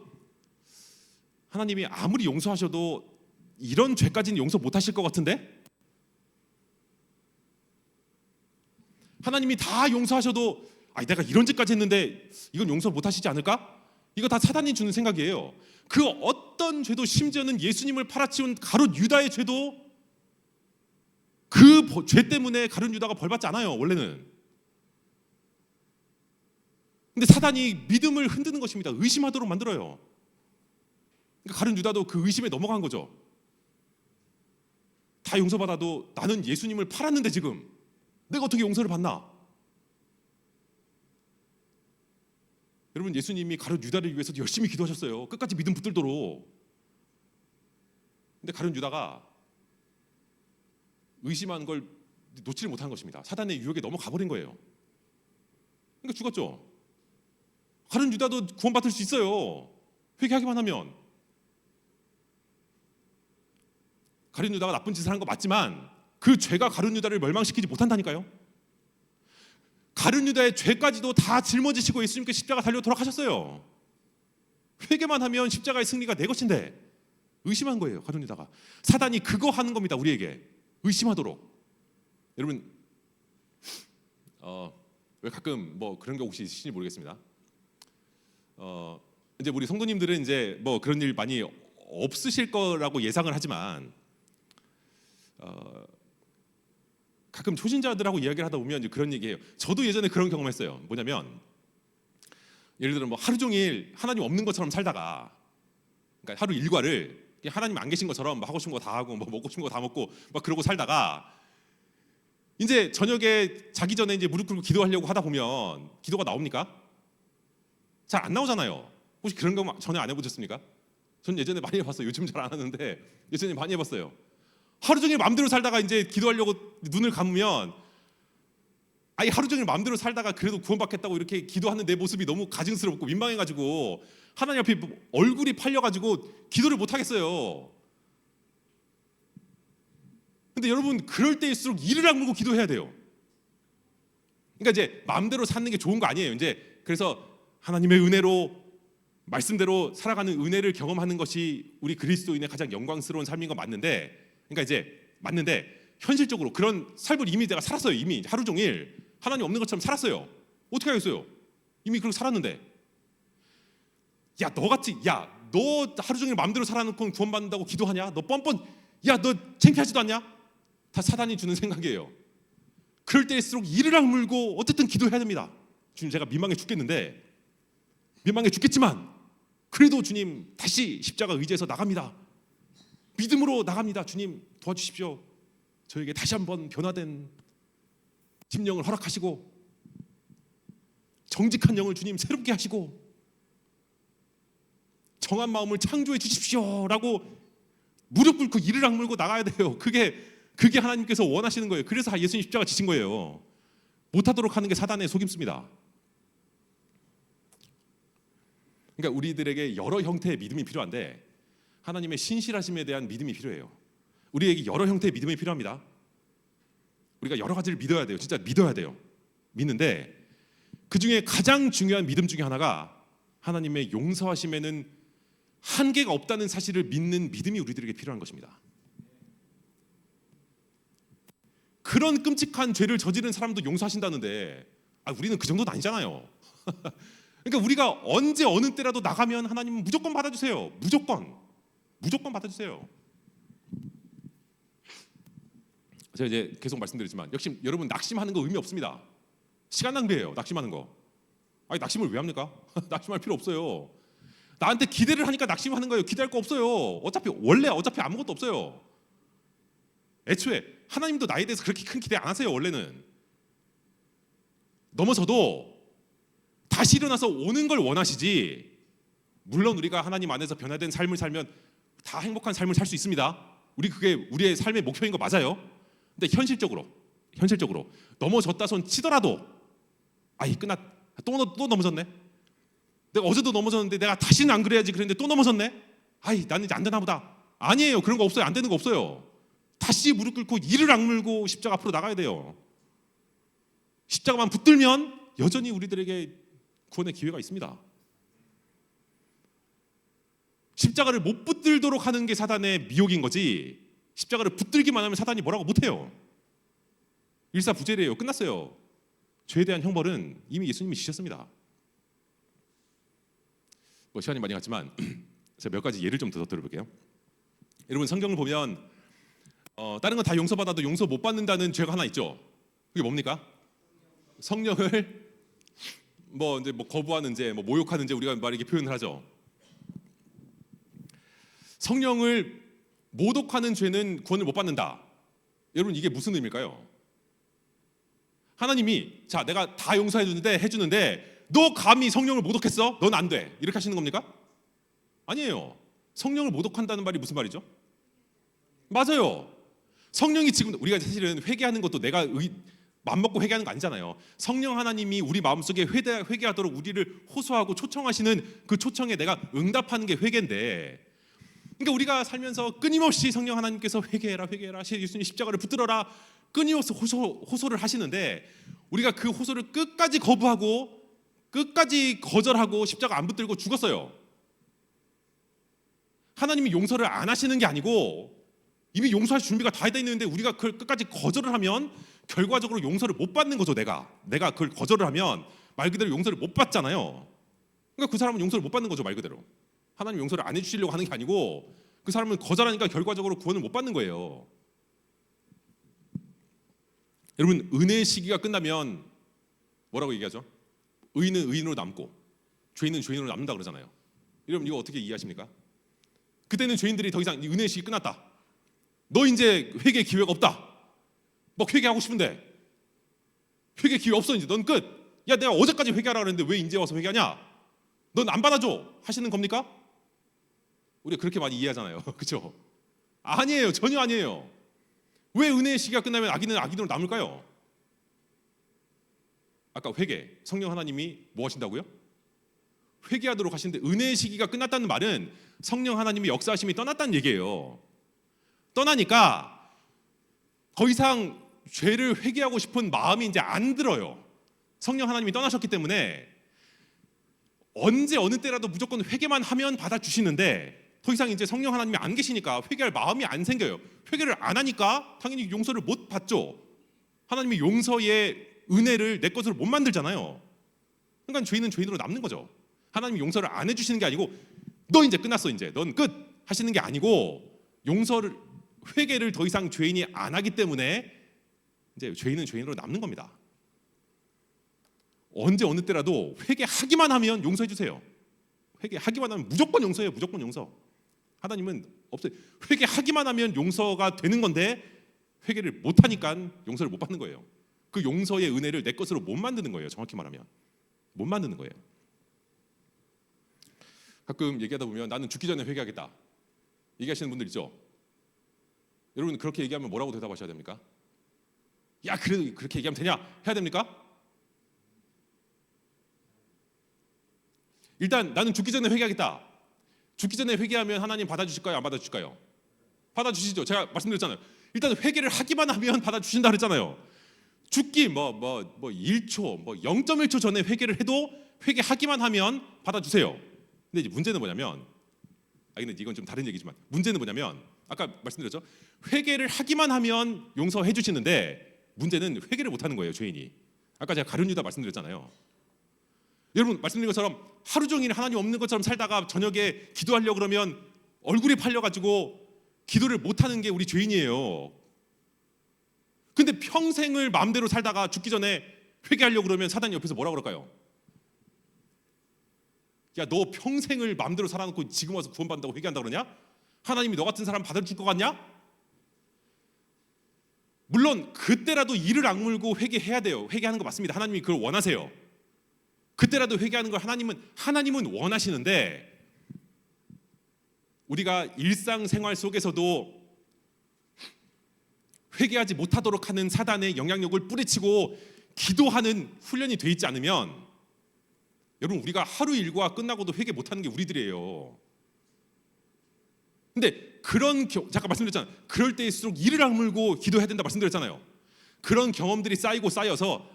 하나님이 아무리 용서하셔도 이런 죄까지는 용서 못하실 것 같은데? 하나님이 다 용서하셔도 내가 이런 죄까지 했는데 이건 용서 못하시지 않을까? 이거 다 사단이 주는 생각이에요. 그 어떤 죄도, 심지어는 예수님을 팔아치운 가룟 유다의 죄도 그 죄 때문에 가룟 유다가 벌받지 않아요, 원래는. 근데 사단이 믿음을 흔드는 것입니다. 의심하도록 만들어요. 그러니까 가룟 유다도 그 의심에 넘어간 거죠. 다 용서받아도 나는 예수님을 팔았는데 지금 내가 어떻게 용서를 받나? 여러분, 예수님이 가룟 유다를 위해서 열심히 기도하셨어요. 끝까지 믿음 붙들도록. 근데 가룟 유다가 의심한 걸 놓지를 못한 것입니다. 사단의 유혹에 넘어가 버린 거예요. 그러니까 죽었죠. 가룟 유다도 구원받을 수 있어요. 회개하기만 하면. 가룟 유다가 나쁜 짓을 한 거 맞지만 그 죄가 가룟 유다를 멸망시키지 못한다니까요. 가룟 유다의 죄까지도 다 짊어지시고 예수님께 십자가 달려 돌아가셨어요. 회개만 하면 십자가의 승리가 내 것인데 의심한 거예요, 가룟 유다가. 사단이 그거 하는 겁니다, 우리에게. 의심하도록. 여러분, 왜 가끔 뭐 그런 게 혹시 있으신지 모르겠습니다. 이제 우리 성도님들은 이제 뭐 그런 일 많이 없으실 거라고 예상을 하지만 가끔 초신자들하고 이야기를 하다 보면 이제 그런 얘기해요. 저도 예전에 그런 경험했어요. 뭐냐면 예를 들어 뭐 하루 종일 하나님 없는 것처럼 살다가, 그러니까 하루 일과를 하나님 안 계신 것처럼 뭐 하고 싶은 거 다 하고 뭐 먹고 싶은 거 다 먹고 막 그러고 살다가 이제 저녁에 자기 전에 이제 무릎 꿇고 기도하려고 하다 보면 기도가 나옵니까? 잘 안 나오잖아요. 혹시 그런 거 전혀 안 해보셨습니까? 전 예전에 많이 해봤어요. 요즘 잘 안 하는데 예전에 많이 해봤어요. 하루 종일 마음대로 살다가 이제 기도하려고 눈을 감으면 하루 종일 마음대로 살다가 그래도 구원받겠다고 이렇게 기도하는 내 모습이 너무 가증스럽고 민망해가지고 하나님 앞에 얼굴이 팔려가지고 기도를 못 하겠어요. 근데 여러분, 그럴 때일수록 이를 악물고 기도해야 돼요. 그러니까 이제 마음대로 사는 게 좋은 거 아니에요. 이제 그래서 하나님의 은혜로 말씀대로 살아가는 은혜를 경험하는 것이 우리 그리스도인의 가장 영광스러운 삶인 건 맞는데, 그러니까 이제 맞는데 현실적으로 그런 삶을 이미 내가 살았어요. 이미 하루 종일 하나님 없는 것처럼 살았어요. 어떻게 하겠어요? 이미 그렇게 살았는데, 너 하루 종일 마음대로 살아놓고 구원받는다고 기도하냐? 너 너 창피하지도 않냐? 다 사단이 주는 생각이에요. 그럴 때일수록 이를 악물고 어쨌든 기도해야 됩니다. 주님, 제가 민망해 죽겠지만 그래도 주님 다시 십자가 의지해서 나갑니다. 믿음으로 나갑니다. 주님 도와주십시오. 저에게 다시 한번 변화된 심령을 허락하시고 정직한 영을 주님 새롭게 하시고 정한 마음을 창조해 주십시오라고 무릎 꿇고 이를 악물고 나가야 돼요. 그게 하나님께서 원하시는 거예요. 그래서 예수님 십자가 지신 거예요. 못하도록 하는 게 사단의 속임수입니다. 그러니까 우리들에게 여러 형태의 믿음이 필요한데 하나님의 신실하심에 대한 믿음이 필요해요. 우리에게 여러 형태의 믿음이 필요합니다. 우리가 여러 가지를 믿어야 돼요. 진짜 믿어야 돼요. 믿는데 그 중에 가장 중요한 믿음 중에 하나가 하나님의 용서하심에는 한계가 없다는 사실을 믿는 믿음이 우리들에게 필요한 것입니다. 그런 끔찍한 죄를 저지른 사람도 용서하신다는데 우리는 그 정도는 아니잖아요. 그러니까 우리가 언제 어느 때라도 나가면 하나님은 무조건 받아주세요. 무조건 받아주세요. 제가 이제 계속 말씀드리지만 역시 여러분, 낙심하는 거 의미 없습니다. 시간 낭비예요. 낙심하는 거. 낙심을 왜 합니까? 낙심할 필요 없어요. 나한테 기대를 하니까 낙심하는 거예요. 기대할 거 없어요. 어차피 아무것도 없어요. 애초에 하나님도 나에 대해서 그렇게 큰 기대 안 하세요. 원래는 넘어져도 다시 일어나서 오는 걸 원하시지. 물론 우리가 하나님 안에서 변화된 삶을 살면 다 행복한 삶을 살 수 있습니다. 그게 우리의 삶의 목표인 거 맞아요. 근데 현실적으로 넘어졌다 손 치더라도 아이 끝났 또 넘어졌네. 내가 어제도 넘어졌는데 내가 다시는 안 그래야지 그랬는데 또 넘어졌네. 아이 나는 이제 안 되나 보다. 아니에요. 그런 거 없어요. 안 되는 거 없어요. 다시 무릎 꿇고 이를 악물고 십자가 앞으로 나가야 돼요. 십자가만 붙들면 여전히 우리들에게 구원의 기회가 있습니다. 십자가를 못 붙들도록 하는 게 사단의 미혹인 거지, 십자가를 붙들기만 하면 사단이 뭐라고 못해요. 일사부재래요. 끝났어요. 죄에 대한 형벌은 이미 예수님이 지셨습니다. 뭐 시간이 많이 갔지만 제가 몇 가지 예를 좀 더 들어볼게요. 여러분 성경을 보면 다른 건 다 용서받아도 용서 못 받는다는 죄가 하나 있죠. 그게 뭡니까? 성령을 이제 거부하는 죄, 모욕하는 죄, 우리가 이렇게 표현을 하죠. 성령을 모독하는 죄는 구원을 못 받는다. 여러분 이게 무슨 의미일까요? 하나님이 자 내가 다 용서해 주는데 너 감히 성령을 모독했어? 넌 안 돼. 이렇게 하시는 겁니까? 아니에요. 성령을 모독한다는 말이 무슨 말이죠? 맞아요. 성령이 지금 우리가 사실은 회개하는 것도 내가 마음 먹고 회개하는 거 아니잖아요. 성령 하나님이 우리 마음속에 회개하도록 우리를 호소하고 초청하시는 그 초청에 내가 응답하는 게 회개인데, 그러니까 우리가 살면서 끊임없이 성령 하나님께서 회개해라 예수님 십자가를 붙들어라 끊임없이 호소를 하시는데, 우리가 그 호소를 끝까지 거부하고 끝까지 거절하고 십자가 안 붙들고 죽었어요. 하나님이 용서를 안 하시는 게 아니고 이미 용서할 준비가 다 돼 있는데 우리가 그걸 끝까지 거절을 하면 결과적으로 용서를 못 받는 거죠. 내가 그걸 거절을 하면 말 그대로 용서를 못 받잖아요. 그러니까 그 사람은 용서를 못 받는 거죠. 말 그대로 하나님 용서를 안 해주시려고 하는 게 아니고 그 사람은 거절하니까 결과적으로 구원을 못 받는 거예요. 여러분 은혜의 시기가 끝나면 뭐라고 얘기하죠? 의인은 의인으로 남고 죄인은 죄인으로 남는다 그러잖아요. 여러분 이거 어떻게 이해하십니까? 그때는 죄인들이 더 이상 은혜의 시기 끝났다, 너 이제 회개 기회가 없다, 회개하고 싶은데 회개 기회 없어, 이제 넌 끝. 야 내가 어제까지 회개하라 그랬는데 왜 이제 와서 회개하냐, 넌 안 받아줘 하시는 겁니까? 우리가 그렇게 많이 이해하잖아요. 그렇죠? 아니에요. 전혀 아니에요. 왜 은혜의 시기가 끝나면 악인으로 남을까요? 아까 회개, 성령 하나님이 뭐 하신다고요? 회개하도록 하시는데, 은혜의 시기가 끝났다는 말은 성령 하나님의 역사하심이 떠났다는 얘기예요. 떠나니까 더 이상 죄를 회개하고 싶은 마음이 이제 안 들어요. 성령 하나님이 떠나셨기 때문에 언제 어느 때라도 무조건 회개만 하면 받아주시는데, 더 이상 이제 성령 하나님이 안 계시니까 회개할 마음이 안 생겨요. 회개를 안 하니까 당연히 용서를 못 받죠. 하나님이 용서의 은혜를 내 것으로 못 만들잖아요. 그러니까 죄인은 죄인으로 남는 거죠. 하나님이 용서를 안 해주시는 게 아니고 너 이제 끝났어, 이제 넌 끝 하시는 게 아니고, 회개를 더 이상 죄인이 안 하기 때문에 이제 죄인은 죄인으로 남는 겁니다. 언제 어느 때라도 회개하기만 하면 용서해 주세요. 회개하기만 하면 무조건 용서해요. 무조건 용서. 하나님은 없어요. 회개하기만 하면 용서가 되는 건데 회개를 못 하니까 용서를 못 받는 거예요. 그 용서의 은혜를 내 것으로 못 만드는 거예요. 정확히 말하면 못 만드는 거예요. 가끔 얘기하다 보면 나는 죽기 전에 회개하겠다 얘기하시는 분들 있죠. 여러분 그렇게 얘기하면 뭐라고 대답하셔야 됩니까? 야 그래도 그렇게 얘기하면 되냐? 해야 됩니까? 일단 나는 죽기 전에 회개하겠다. 죽기 전에 회개하면 하나님 받아주실까요? 안 받아주실까요? 받아주시죠. 제가 말씀드렸잖아요. 일단 회개를 하기만 하면 받아주신다 그랬잖아요. 죽기 1초 0.1초 전에 회개를 해도 회개하기만 하면 받아주세요. 근데 이제 문제는 뭐냐면, 근데 이건 좀 다른 얘기지만 문제는 뭐냐면, 아까 말씀드렸죠. 회개를 하기만 하면 용서해 주시는데 문제는 회개를 못 하는 거예요, 죄인이. 아까 제가 가룟 유다 말씀드렸잖아요. 여러분 말씀드린 것처럼 하루 종일 하나님 없는 것처럼 살다가 저녁에 기도하려고 그러면 얼굴이 팔려가지고 기도를 못하는 게 우리 죄인이에요. 근데 평생을 마음대로 살다가 죽기 전에 회개하려고 그러면 사단이 옆에서 뭐라 그럴까요? 야 너 평생을 마음대로 살아놓고 지금 와서 구원받는다고 회개한다 그러냐? 하나님이 너 같은 사람 받아줄 것 같냐? 물론 그때라도 이를 악물고 회개해야 돼요. 회개하는 거 맞습니다. 하나님이 그걸 원하세요. 그때라도 회개하는 걸 하나님은 원하시는데, 우리가 일상생활 속에서도 회개하지 못하도록 하는 사단의 영향력을 뿌리치고 기도하는 훈련이 돼 있지 않으면, 여러분, 우리가 하루 일과 끝나고도 회개 못하는 게 우리들이에요. 근데 잠깐 말씀드렸잖아요. 그럴 때일수록 이를 악물고 기도해야 된다 말씀드렸잖아요. 그런 경험들이 쌓이고 쌓여서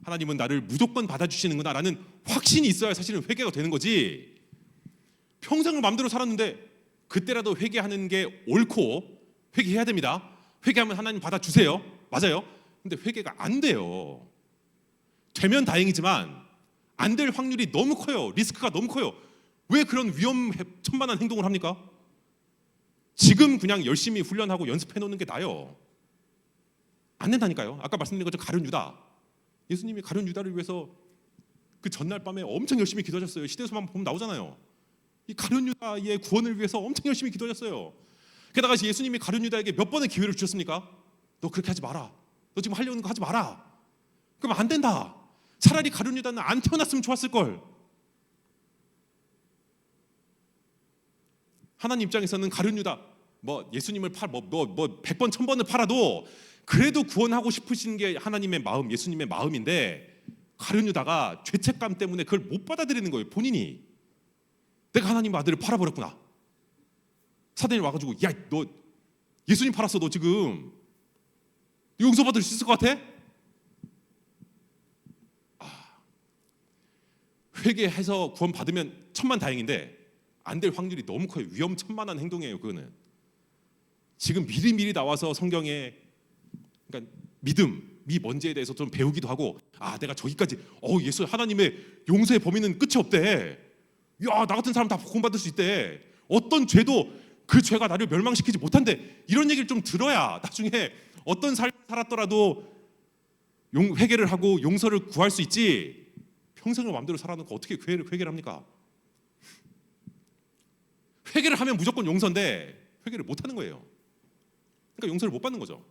하나님은 나를 무조건 받아주시는구나라는 확신이 있어야 사실은 회개가 되는 거지. 평생을 마음대로 살았는데 그때라도 회개하는 게 옳고 회개해야 됩니다. 회개하면 하나님 받아주세요. 맞아요. 근데 회개가 안 돼요. 되면 다행이지만 안 될 확률이 너무 커요. 리스크가 너무 커요. 왜 그런 위험천만한 행동을 합니까? 지금 그냥 열심히 훈련하고 연습해 놓는 게 나아요. 안 된다니까요. 아까 말씀드린 것처럼 가룟 유다, 예수님이 가룟 유다를 위해서 그 전날 밤에 엄청 열심히 기도하셨어요. 시대에서만 보면 나오잖아요. 이 가룟 유다의 구원을 위해서 엄청 열심히 기도하셨어요. 게다가 예수님이 가룟 유다에게 몇 번의 기회를 주셨습니까? 너 그렇게 하지 마라. 너 지금 하려는 거 하지 마라. 그럼 안 된다. 차라리 가룟 유다는 안 태어났으면 좋았을 걸. 하나님 입장에서는 가룟 유다 예수님을 100번 1000번을 팔아도 그래도 구원하고 싶으신 게 하나님의 마음, 예수님의 마음인데, 가룟 유다가 죄책감 때문에 그걸 못 받아들이는 거예요. 본인이 내가 하나님 아들을 팔아버렸구나. 사단이 와가지고 야, 너 예수님 팔았어. 너 지금 용서받을 수 있을 것 같아? 회개해서 구원 받으면 천만다행인데 안 될 확률이 너무 커요. 위험천만한 행동이에요. 그거는 지금 미리미리 나와서 성경에, 그러니까 믿음이 뭔지에 대해서 좀 배우기도 하고, 내가 저기까지 예수 하나님의 용서의 범위는 끝이 없대. 야, 나 같은 사람 다 구원받을 수 있대. 어떤 죄도 그 죄가 나를 멸망시키지 못한대. 이런 얘기를 좀 들어야 나중에 어떤 삶을 살았더라도 회개를 하고 용서를 구할 수 있지. 평생을 마음대로 살아놓고 어떻게 회개를 합니까? 회개를 하면 무조건 용서인데 회개를 못하는 거예요. 그러니까 용서를 못 받는 거죠.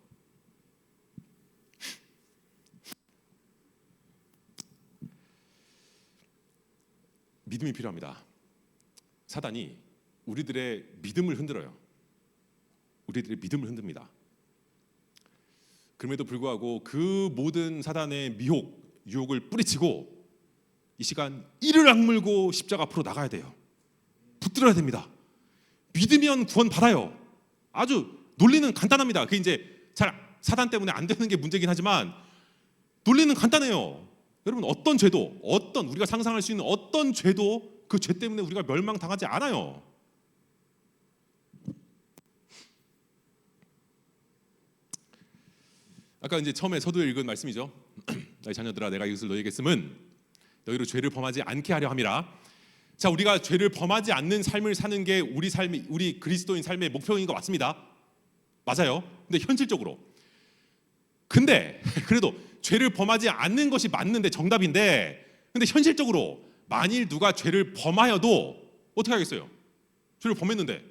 믿음이 필요합니다. 사단이 우리들의 믿음을 흔들어요. 우리들의 믿음을 흔듭니다. 그럼에도 불구하고 그 모든 사단의 유혹을 뿌리치고 이 시간 이를 악물고 십자가 앞으로 나가야 돼요. 붙들어야 됩니다. 믿으면 구원 받아요. 아주 논리는 간단합니다. 그게 이제 잘 사단 때문에 안 되는 게 문제긴 하지만 논리는 간단해요. 여러분, 어떤 죄도, 우리가 상상할 수 있는 어떤 죄도 그 죄 때문에 우리가 멸망당하지 않아요. 아까 이제 처음에 서두에 읽은 말씀이죠. 나의 자녀들아, 내가 이것을 너희에게 쓰면 너희로 죄를 범하지 않게 하려 함이라. 자, 우리가 죄를 범하지 않는 삶을 사는 게 우리 그리스도인 삶의 목표인 것 맞습니다. 맞아요. 근데 현실적으로, 그래도 죄를 범하지 않는 것이 맞는데 정답인데, 근데 현실적으로 만일 누가 죄를 범하여도 어떻게 하겠어요? 죄를 범했는데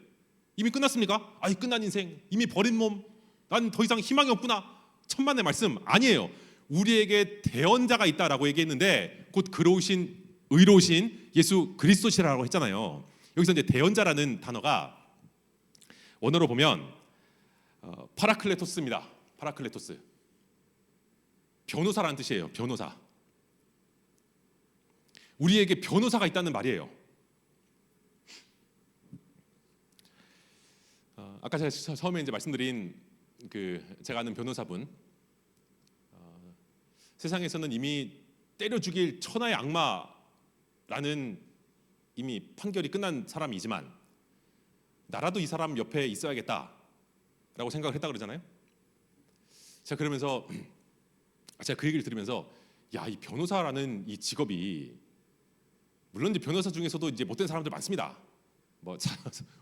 이미 끝났습니까? 끝난 인생, 이미 버린 몸, 난 더 이상 희망이 없구나. 천만의 말씀 아니에요. 우리에게 대언자가 있다라고 얘기했는데 곧 의로우신 예수 그리스도시라고 했잖아요. 여기서 이제 대언자라는 단어가 원어로 보면 파라클레토스입니다. 파라클레토스, 변호사라는 뜻이에요. 변호사. 우리에게 변호사가 있다는 말이에요. 아까 제가 처음에 이제 말씀드린 제가 아는 변호사분, 세상에서는 이미 때려 죽일 천하의 악마라는 이미 판결이 끝난 사람이지만 나라도 이 사람 옆에 있어야겠다라고 생각을 했다 그러잖아요. 제가 그러면서 제가 그 얘기를 들으면서 이 변호사라는 이 직업이, 물론 이제 변호사 중에서도 이제 못된 사람들 많습니다.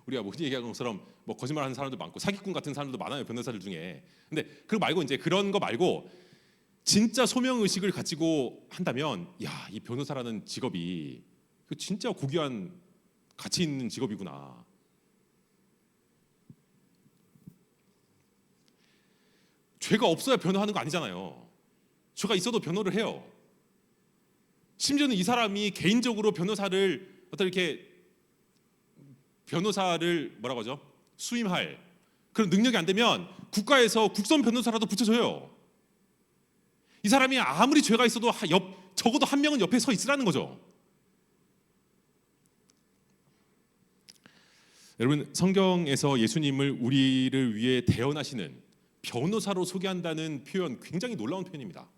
우리가 흔히 얘기하는 것처럼 거짓말하는 사람도 많고 사기꾼 같은 사람들도 많아요, 변호사들 중에. 근데 그거 말고 이제 그런 거 말고 진짜 소명 의식을 가지고 한다면, 이 변호사라는 직업이 진짜 고귀한 가치 있는 직업이구나. 죄가 없어야 변호하는 거 아니잖아요. 죄가 있어도 변호를 해요. 심지어는 이 사람이 개인적으로 변호사를 뭐라고 하죠? 수임할 그런 능력이 안 되면 국가에서 국선 변호사라도 붙여줘요. 이 사람이 아무리 죄가 있어도 적어도 한 명은 옆에 서 있으라는 거죠. 여러분, 성경에서 예수님을 우리를 위해 대언하시는 변호사로 소개한다는 표현, 굉장히 놀라운 표현입니다.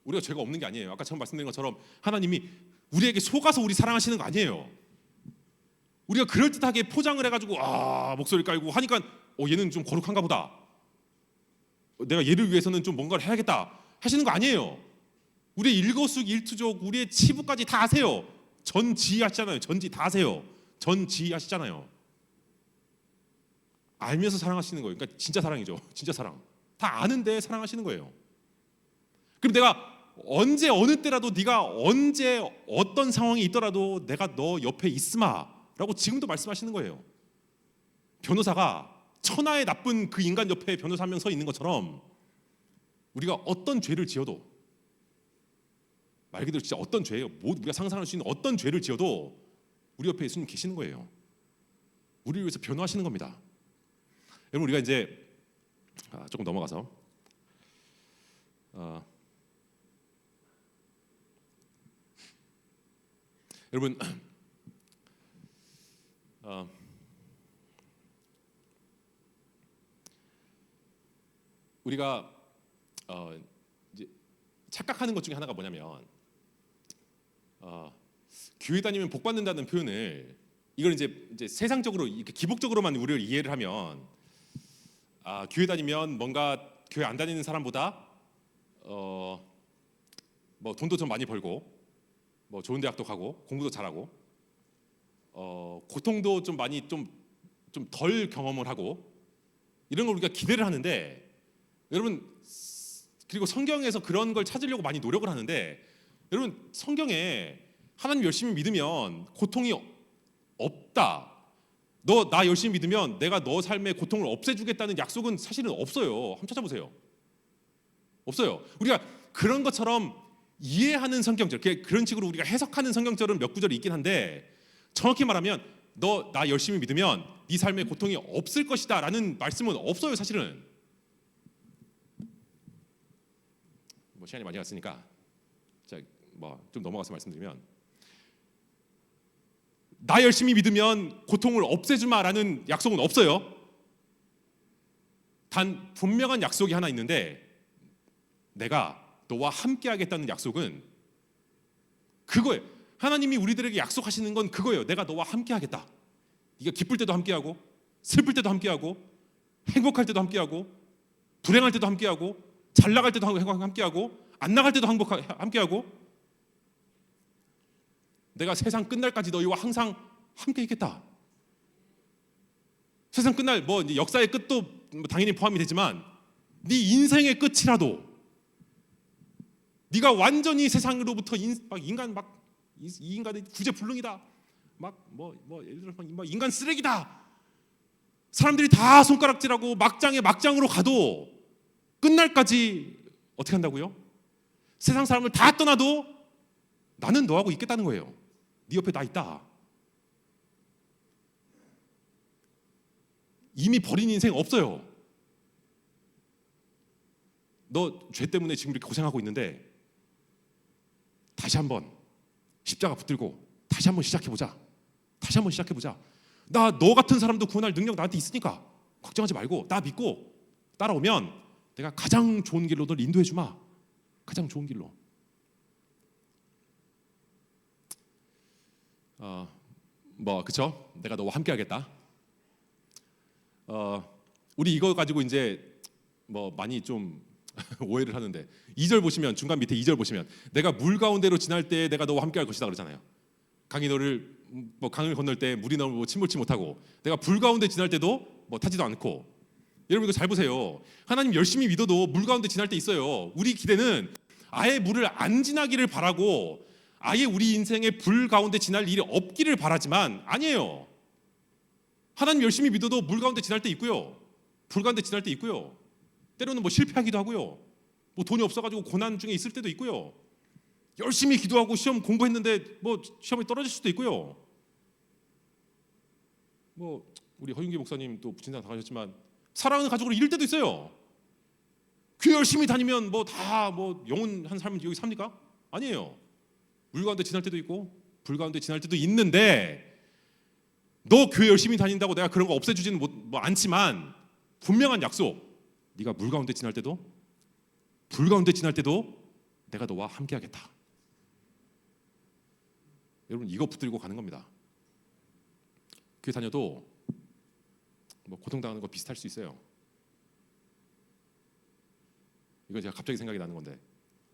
우리가 죄가 없는 게 아니에요. 아까 처음 말씀드린 것처럼 하나님이 우리에게 속아서 우리 사랑하시는 거 아니에요. 우리가 그럴듯하게 포장을 해가지고 목소리 깔고 하니까 얘는 좀 거룩한가 보다, 내가 얘를 위해서는 좀 뭔가를 해야겠다 하시는 거 아니에요. 우리의 일거수일투족, 우리의 치부까지 다 아세요. 전지하시잖아요. 전지 다 아세요. 전지하시잖아요. 알면서 사랑하시는 거예요. 그러니까 진짜 사랑이죠. 진짜 사랑. 다 아는데 사랑하시는 거예요. 그럼 내가 언제 어느 때라도, 네가 언제 어떤 상황이 있더라도 내가 너 옆에 있으마라고 지금도 말씀하시는 거예요. 변호사가 천하의 나쁜 그 인간 옆에 변호사 한 명 서 있는 것처럼 우리가 어떤 죄를 지어도, 말 그대로 진짜 어떤 죄예요. 우리가 상상할 수 있는 어떤 죄를 지어도 우리 옆에 예수님 계시는 거예요. 우리를 위해서 변호하시는 겁니다. 여러분, 우리가 이제 조금 넘어가서 여러분, 우리가 이제 착각하는 것 중에 하나가 뭐냐면, 교회 다니면 복 받는다는 표현을, 이걸 이제 세상적으로 이렇게 기복적으로만 우리를 이해를 하면, 교회 다니면 뭔가 교회 안 다니는 사람보다 뭐 돈도 좀 많이 벌고, 뭐 좋은 대학도 가고, 공부도 잘하고, 고통도 좀 많이 좀 덜 경험을 하고, 이런 걸 우리가 기대를 하는데, 여러분, 그리고 성경에서 그런 걸 찾으려고 많이 노력을 하는데, 여러분, 성경에 하나님 열심히 믿으면 고통이 없다, 너 나 열심히 믿으면 내가 너 삶의 고통을 없애주겠다는 약속은 사실은 없어요. 한번 찾아보세요. 없어요. 우리가 그런 것처럼 이해하는 성경절, 그런 식으로 우리가 해석하는 성경절은 몇 구절이 있긴 한데, 정확히 말하면 너 나 열심히 믿으면 네 삶에 고통이 없을 것이다 라는 말씀은 없어요. 사실은. 뭐 시간이 많이 갔으니까 좀 넘어가서 말씀드리면, 나 열심히 믿으면 고통을 없애주마라는 약속은 없어요. 단 분명한 약속이 하나 있는데, 내가 너와 함께 하겠다는 약속은 그거예요. 하나님이 우리들에게 약속하시는 건 그거예요. 내가 너와 함께 하겠다. 네가 기쁠 때도 함께 하고, 슬플 때도 함께 하고, 행복할 때도 함께 하고, 불행할 때도 함께 하고, 잘 나갈 때도 함께 하고, 안 나갈 때도 함께 하고, 내가 세상 끝날까지 너희와 항상 함께 있겠다. 세상 끝날 이제 역사의 끝도 당연히 포함이 되지만, 네 인생의 끝이라도, 네가 완전히 세상으로부터 이 인간이 구제불능이다, 예를 들어 인간 쓰레기다, 사람들이 다 손가락질하고 막장으로 가도 끝날까지 어떻게 한다고요? 세상 사람을 다 떠나도 나는 너하고 있겠다는 거예요. 네 옆에 나 있다. 이미 버린 인생 없어요. 너 죄 때문에 지금 이렇게 고생하고 있는데, 다시 한번 십자가 붙들고 다시 한번 시작해보자. 나 너 같은 사람도 구원할 능력 나한테 있으니까 걱정하지 말고 나 믿고 따라오면 내가 가장 좋은 길로 널 인도해 주마. 가장 좋은 길로. 그쵸? 내가 너와 함께 하겠다. 우리 이거 가지고 이제 많이 좀 오해를 하는데, 2절 보시면, 중간 밑에 2절 보시면, 내가 물 가운데로 지날 때 내가 너와 함께 할 것이다 그러잖아요. 강을 건널 때 물이 너무 침몰치 못하고, 내가 불 가운데 지날 때도 타지도 않고. 여러분, 이거 잘 보세요. 하나님 열심히 믿어도 물 가운데 지날 때 있어요. 우리 기대는 아예 물을 안 지나기를 바라고, 아예 우리 인생의 불 가운데 지날 일이 없기를 바라지만, 아니에요. 하나님 열심히 믿어도 물 가운데 지날 때 있고요, 불 가운데 지날 때 있고요, 때로는 실패하기도 하고요, 돈이 없어가지고 고난 중에 있을 때도 있고요, 열심히 기도하고 시험 공부했는데 시험이 떨어질 수도 있고요, 우리 허윤기 목사님 또 부친상 당하셨지만 사랑하는 가족으로 이럴 때도 있어요. 교회 열심히 다니면 뭐 다 뭐 영혼한 삶은 여기 삽니까? 아니에요. 물 가운데 지날 때도 있고 불 가운데 지날 때도 있는데, 너 교회 열심히 다닌다고 내가 그런 거 없애주지는 뭐 않지만 분명한 약속, 네가 물 가운데 지날 때도 불 가운데 지날 때도 내가 너와 함께하겠다. 여러분, 이거 붙들고 가는 겁니다. 교회 다녀도 뭐 고통당하는 거 비슷할 수 있어요. 이건 제가 갑자기 생각이 나는 건데,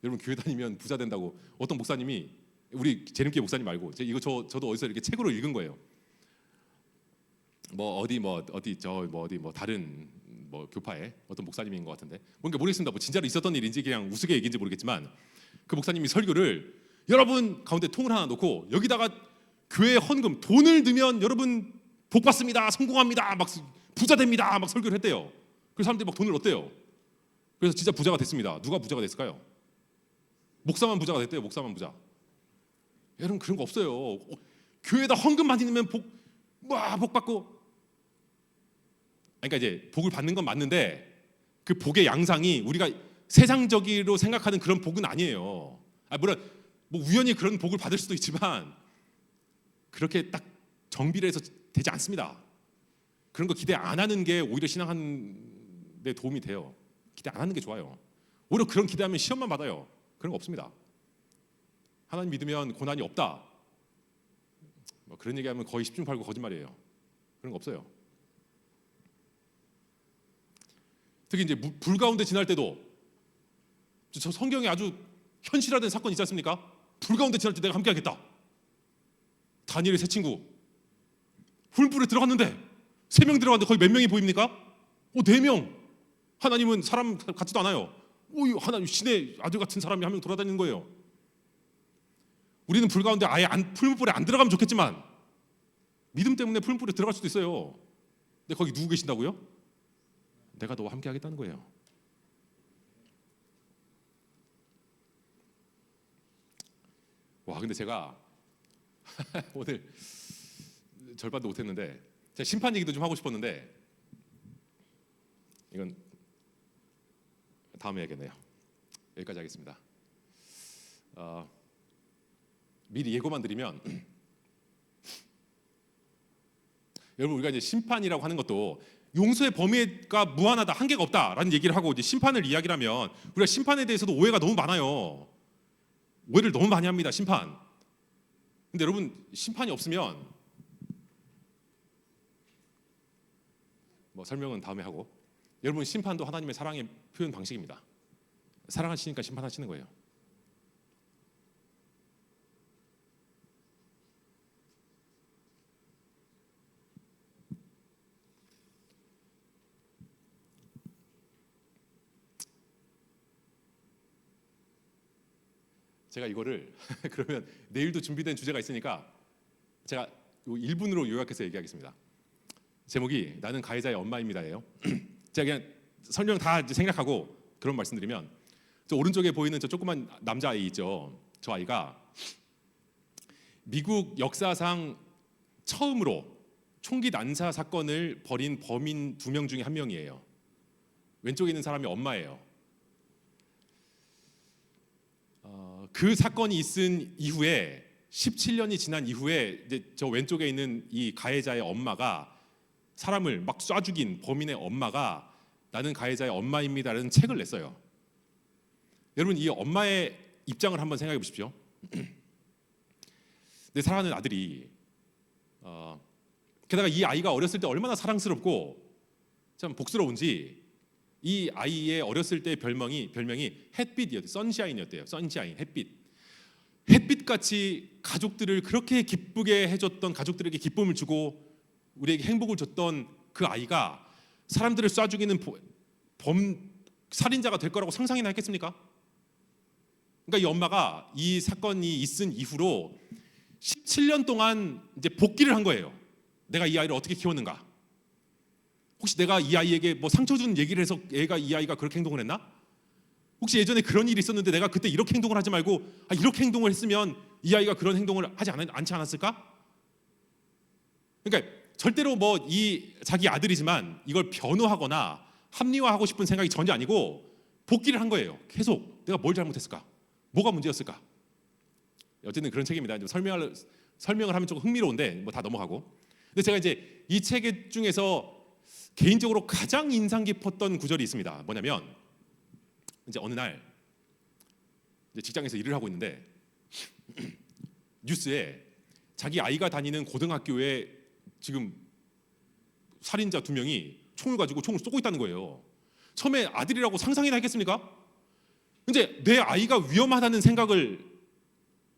여러분 교회 다니면 부자 된다고 어떤 목사님이, 우리 재림교회 목사님 말고 이거 저도 어디서 이렇게 책으로 읽은 거예요. 어디 다른 교파의 어떤 목사님인 것 같은데, 뭔가 모르겠습니다. 뭐 진짜로 있었던 일인지 그냥 우스개 얘기인지 모르겠지만, 그 목사님이 설교를, 여러분 가운데 통을 하나 놓고 여기다가 교회 헌금 돈을 넣으면 여러분 복 받습니다, 성공합니다, 막 부자 됩니다, 막 설교를 했대요. 그 사람들이 막 돈을 넣었대요. 그래서 진짜 부자가 됐습니다. 누가 부자가 됐을까요? 목사만 부자가 됐대요. 목사만 부자. 여러분 그런 거 없어요. 교회에다 헌금 많이 넣으면 복 받고. 그러니까 이제 복을 받는 건 맞는데 그 복의 양상이 우리가 세상적으로 생각하는 그런 복은 아니에요. 물론 뭐 우연히 그런 복을 받을 수도 있지만 그렇게 딱 정비례해서 되지 않습니다. 그런 거 기대 안 하는 게 오히려 신앙하는 데 도움이 돼요. 기대 안 하는 게 좋아요. 오히려 그런 기대하면 시험만 받아요. 그런 거 없습니다. 하나님 믿으면 고난이 없다, 뭐 그런 얘기하면 거의 10중 8구 거짓말이에요. 그런 거 없어요. 특히 이제 불 가운데 지날 때도, 저 성경에 아주 현실화된 사건 있지 않습니까? 불 가운데 지날 때 내가 함께하겠다. 다니엘의 세 친구 풀불에 들어갔는데 3명 들어갔는데 거의 몇 명이 보입니까? 4명. 하나님은 사람 같지도 않아요. 하나님 신의 아들 같은 사람이 한 명 돌아다니는 거예요. 우리는 불 가운데 아예 풀불에 안 들어가면 좋겠지만 믿음 때문에 풀불에 들어갈 수도 있어요. 근데 거기 누구 계신다고요? 내가 너와 함께 하겠다는 거예요. 와, 근데 제가 오늘 절반도 못했는데 제가 심판 얘기도 좀 하고 싶었는데 이건 다음에 해야겠네요. 여기까지 하겠습니다. 미리 예고만 드리면 여러분, 우리가 이제 심판이라고 하는 것도 용서의 범위가 무한하다, 한계가 없다라는 얘기를 하고 이제 심판을 이야기를 하면 우리가 심판에 대해서도 오해가 너무 많아요. 오해를 너무 많이 합니다. 심판. 근데 여러분, 심판이 없으면 뭐 설명은 다음에 하고, 여러분 심판도 하나님의 사랑의 표현 방식입니다. 사랑하시니까 심판하시는 거예요. 제가 이거를 그러면 내일도 준비된 주제가 있으니까 제가 1분으로 요약해서 얘기하겠습니다. 제목이 나는 가해자의 엄마입니다예요. 제가 그냥 설명 다 이제 생략하고 그런 말씀드리면, 저 오른쪽에 보이는 저 조그만 남자아이 있죠. 저 아이가 미국 역사상 처음으로 총기 난사 사건을 벌인 범인 2명 중에 1명이에요. 왼쪽에 있는 사람이 엄마예요. 그 사건이 있은 이후에 17년이 지난 이후에 이제 저 왼쪽에 있는 이 가해자의 엄마가, 사람을 막 쏴 죽인 범인의 엄마가 나는 가해자의 엄마입니다라는 책을 냈어요. 여러분, 이 엄마의 입장을 한번 생각해 보십시오. 내 사랑하는 아들이 게다가 이 아이가 어렸을 때 얼마나 사랑스럽고 참 복스러운지, 이 아이의 어렸을 때 별명이 햇빛이었대요. 선샤인이었대요. 선샤인, 햇빛같이 가족들을 그렇게 기쁘게 해줬던, 가족들에게 기쁨을 주고 우리에게 행복을 줬던 그 아이가 사람들을 쏴 죽이는 살인자가 될 거라고 상상이나 했겠습니까? 그러니까 이 엄마가 이 사건이 있은 이후로 17년 동안 이제 복기를 한 거예요. 내가 이 아이를 어떻게 키웠는가? 혹시 내가 이 아이에게 뭐 상처 준 얘기를 해서 이 아이가 그렇게 행동을 했나? 혹시 예전에 그런 일이 있었는데 내가 그때 이렇게 행동을 하지 말고 이렇게 행동을 했으면 이 아이가 그런 행동을 하지 않지 않았을까? 그러니까 절대로 뭐 이 자기 아들이지만 이걸 변호하거나 합리화하고 싶은 생각이 전혀 아니고 복귀를 한 거예요. 계속 내가 뭘 잘못했을까? 뭐가 문제였을까? 어쨌든 그런 책입니다. 설명을 하면 조금 흥미로운데 뭐 다 넘어가고. 근데 제가 이제 이 책 중에서 개인적으로 가장 인상 깊었던 구절이 있습니다. 뭐냐면 이제 어느 날 이제 직장에서 일을 하고 있는데 뉴스에 자기 아이가 다니는 고등학교에 지금 살인자 2명이 총을 가지고 총을 쏘고 있다는 거예요. 처음에 아들이라고 상상이나 했겠습니까? 이제 내 아이가 위험하다는 생각을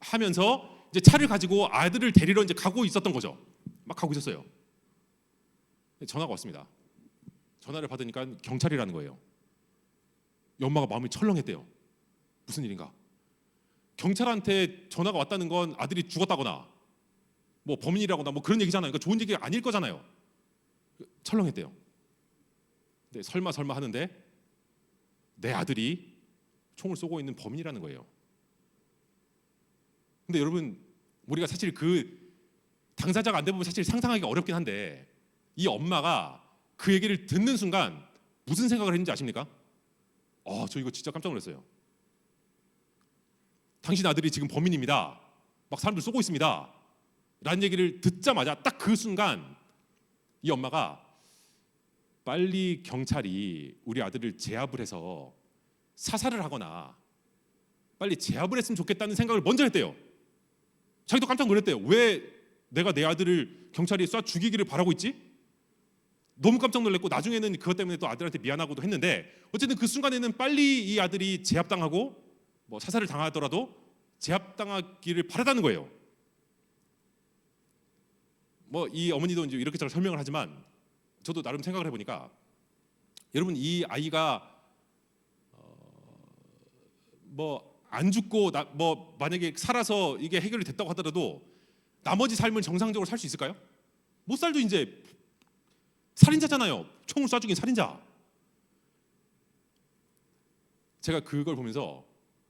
하면서 이제 차를 가지고 아들을 데리러 이제 가고 있었던 거죠. 막 가고 있었어요. 전화가 왔습니다. 전화를 받으니까 경찰이라는 거예요. 이 엄마가 마음이 철렁했대요. 무슨 일인가? 경찰한테 전화가 왔다는 건 아들이 죽었다거나 뭐 범인이라거나 뭐 그런 얘기잖아요. 그러니까 좋은 얘기가 아닐 거잖아요. 철렁했대요. 근데 설마 하는데 내 아들이 총을 쏘고 있는 범인이라는 거예요. 근데 여러분 우리가 사실 그 당사자가 안 되면 사실 상상하기가 어렵긴 한데 이 엄마가 그 얘기를 듣는 순간 무슨 생각을 했는지 아십니까? 저 이거 진짜 깜짝 놀랐어요. 당신 아들이 지금 범인입니다. 막 사람들 쏘고 있습니다. 라는 얘기를 듣자마자 딱 그 순간 이 엄마가 빨리 경찰이 우리 아들을 제압을 해서 사살을 하거나 빨리 제압을 했으면 좋겠다는 생각을 먼저 했대요. 자기도 깜짝 놀랐대요. 왜 내가 내 아들을 경찰이 쏴 죽이기를 바라고 있지? 너무 깜짝 놀랐고 나중에는 그것 때문에 또 아들한테 미안하고도 했는데 어쨌든 그 순간에는 빨리 이 아들이 제압당하고 뭐 사살을 당하더라도 제압당하기를 바라다는 거예요. 뭐 이 어머니도 이제 이렇게 잘 설명을 하지만 저도 나름 생각을 해보니까 여러분 이 아이가 뭐 안 죽고 뭐 만약에 살아서 이게 해결이 됐다고 하더라도 나머지 삶을 정상적으로 살 수 있을까요? 못 살죠. 이제 살인자잖아요. 총을 쏴 죽인 살인자. 제가 그걸 보면서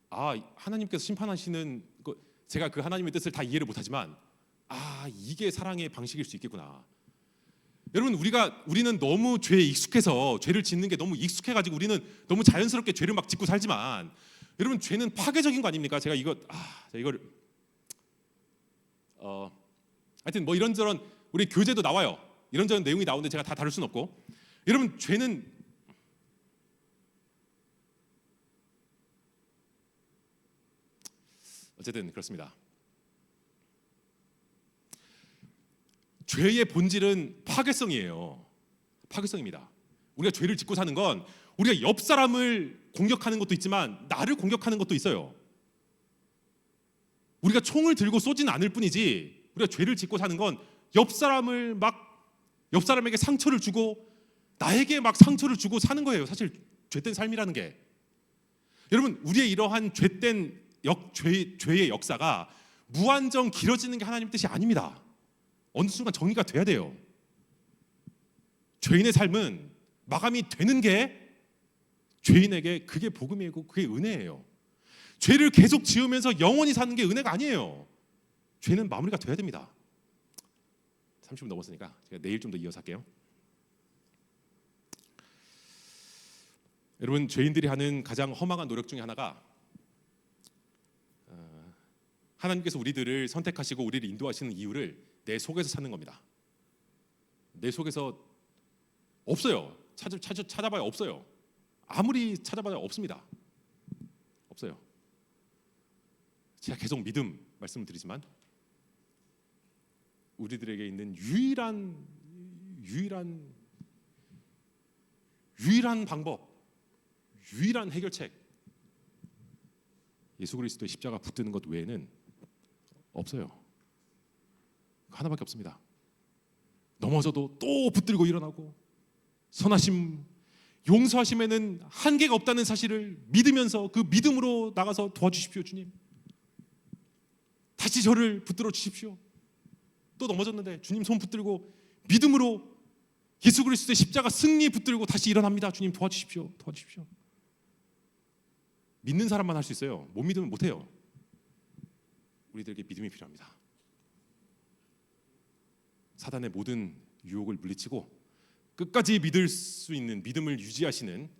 하나님께서 심판하시는 거 제가 그 하나님의 뜻을 다 이해를 못하지만 이게 사랑의 방식일 수 있겠구나. 여러분 우리는 너무 죄에 익숙해서 죄를 짓는 게 너무 익숙해가지고 우리는 너무 자연스럽게 죄를 막 짓고 살지만 여러분 죄는 파괴적인 거 아닙니까? 제가 이걸 하여튼 뭐 이런저런 우리 교재도 나와요. 이런저런 내용이 나오는데 제가 다 다룰 수는 없고 여러분 죄는 어쨌든 그렇습니다. 죄의 본질은 파괴성이에요. 파괴성입니다. 우리가 죄를 짓고 사는 건 우리가 옆 사람을 공격하는 것도 있지만 나를 공격하는 것도 있어요. 우리가 총을 들고 쏘지는 않을 뿐이지 우리가 죄를 짓고 사는 건 옆 사람에게 상처를 주고 나에게 막 상처를 주고 사는 거예요. 사실 죄된 삶이라는 게. 여러분 우리의 이러한 죄의 역사가 무한정 길어지는 게 하나님 뜻이 아닙니다. 어느 순간 정리가 돼야 돼요. 죄인의 삶은 마감이 되는 게 죄인에게 그게 복음이고 그게 은혜예요. 죄를 계속 지으면서 영원히 사는 게 은혜가 아니에요. 죄는 마무리가 돼야 됩니다. 30분 넘었으니까 제가 내일 좀 더 이어서 할게요. 여러분 죄인들이 하는 가장 허망한 노력 중에 하나가 하나님께서 우리들을 선택하시고 우리를 인도하시는 이유를 내 속에서 찾는 겁니다. 내 속에서 없어요. 찾아봐야 없어요. 아무리 찾아봐야 없습니다. 없어요. 제가 계속 믿음 말씀을 드리지만 우리들에게 있는 유일한 방법, 유일한 해결책, 예수 그리스도의 십자가 붙드는 것 외에는 없어요. 하나밖에 없습니다. 넘어져도 또 붙들고 일어나고 선하심, 용서하심에는 한계가 없다는 사실을 믿으면서 그 믿음으로 나가서 도와주십시오. 주님 다시 저를 붙들어 주십시오. 또 넘어졌는데 주님 손 붙들고 믿음으로 예수 그리스도의 십자가 승리 붙들고 다시 일어납니다. 주님 도와주십시오. 도와주십시오. 믿는 사람만 할 수 있어요. 못 믿으면 못해요. 우리들에게 믿음이 필요합니다. 사단의 모든 유혹을 물리치고 끝까지 믿을 수 있는 믿음을 유지하시는,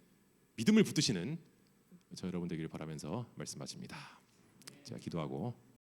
믿음을 붙드시는 저 여러분 되기를 바라면서 말씀 마칩니다. 제가 기도하고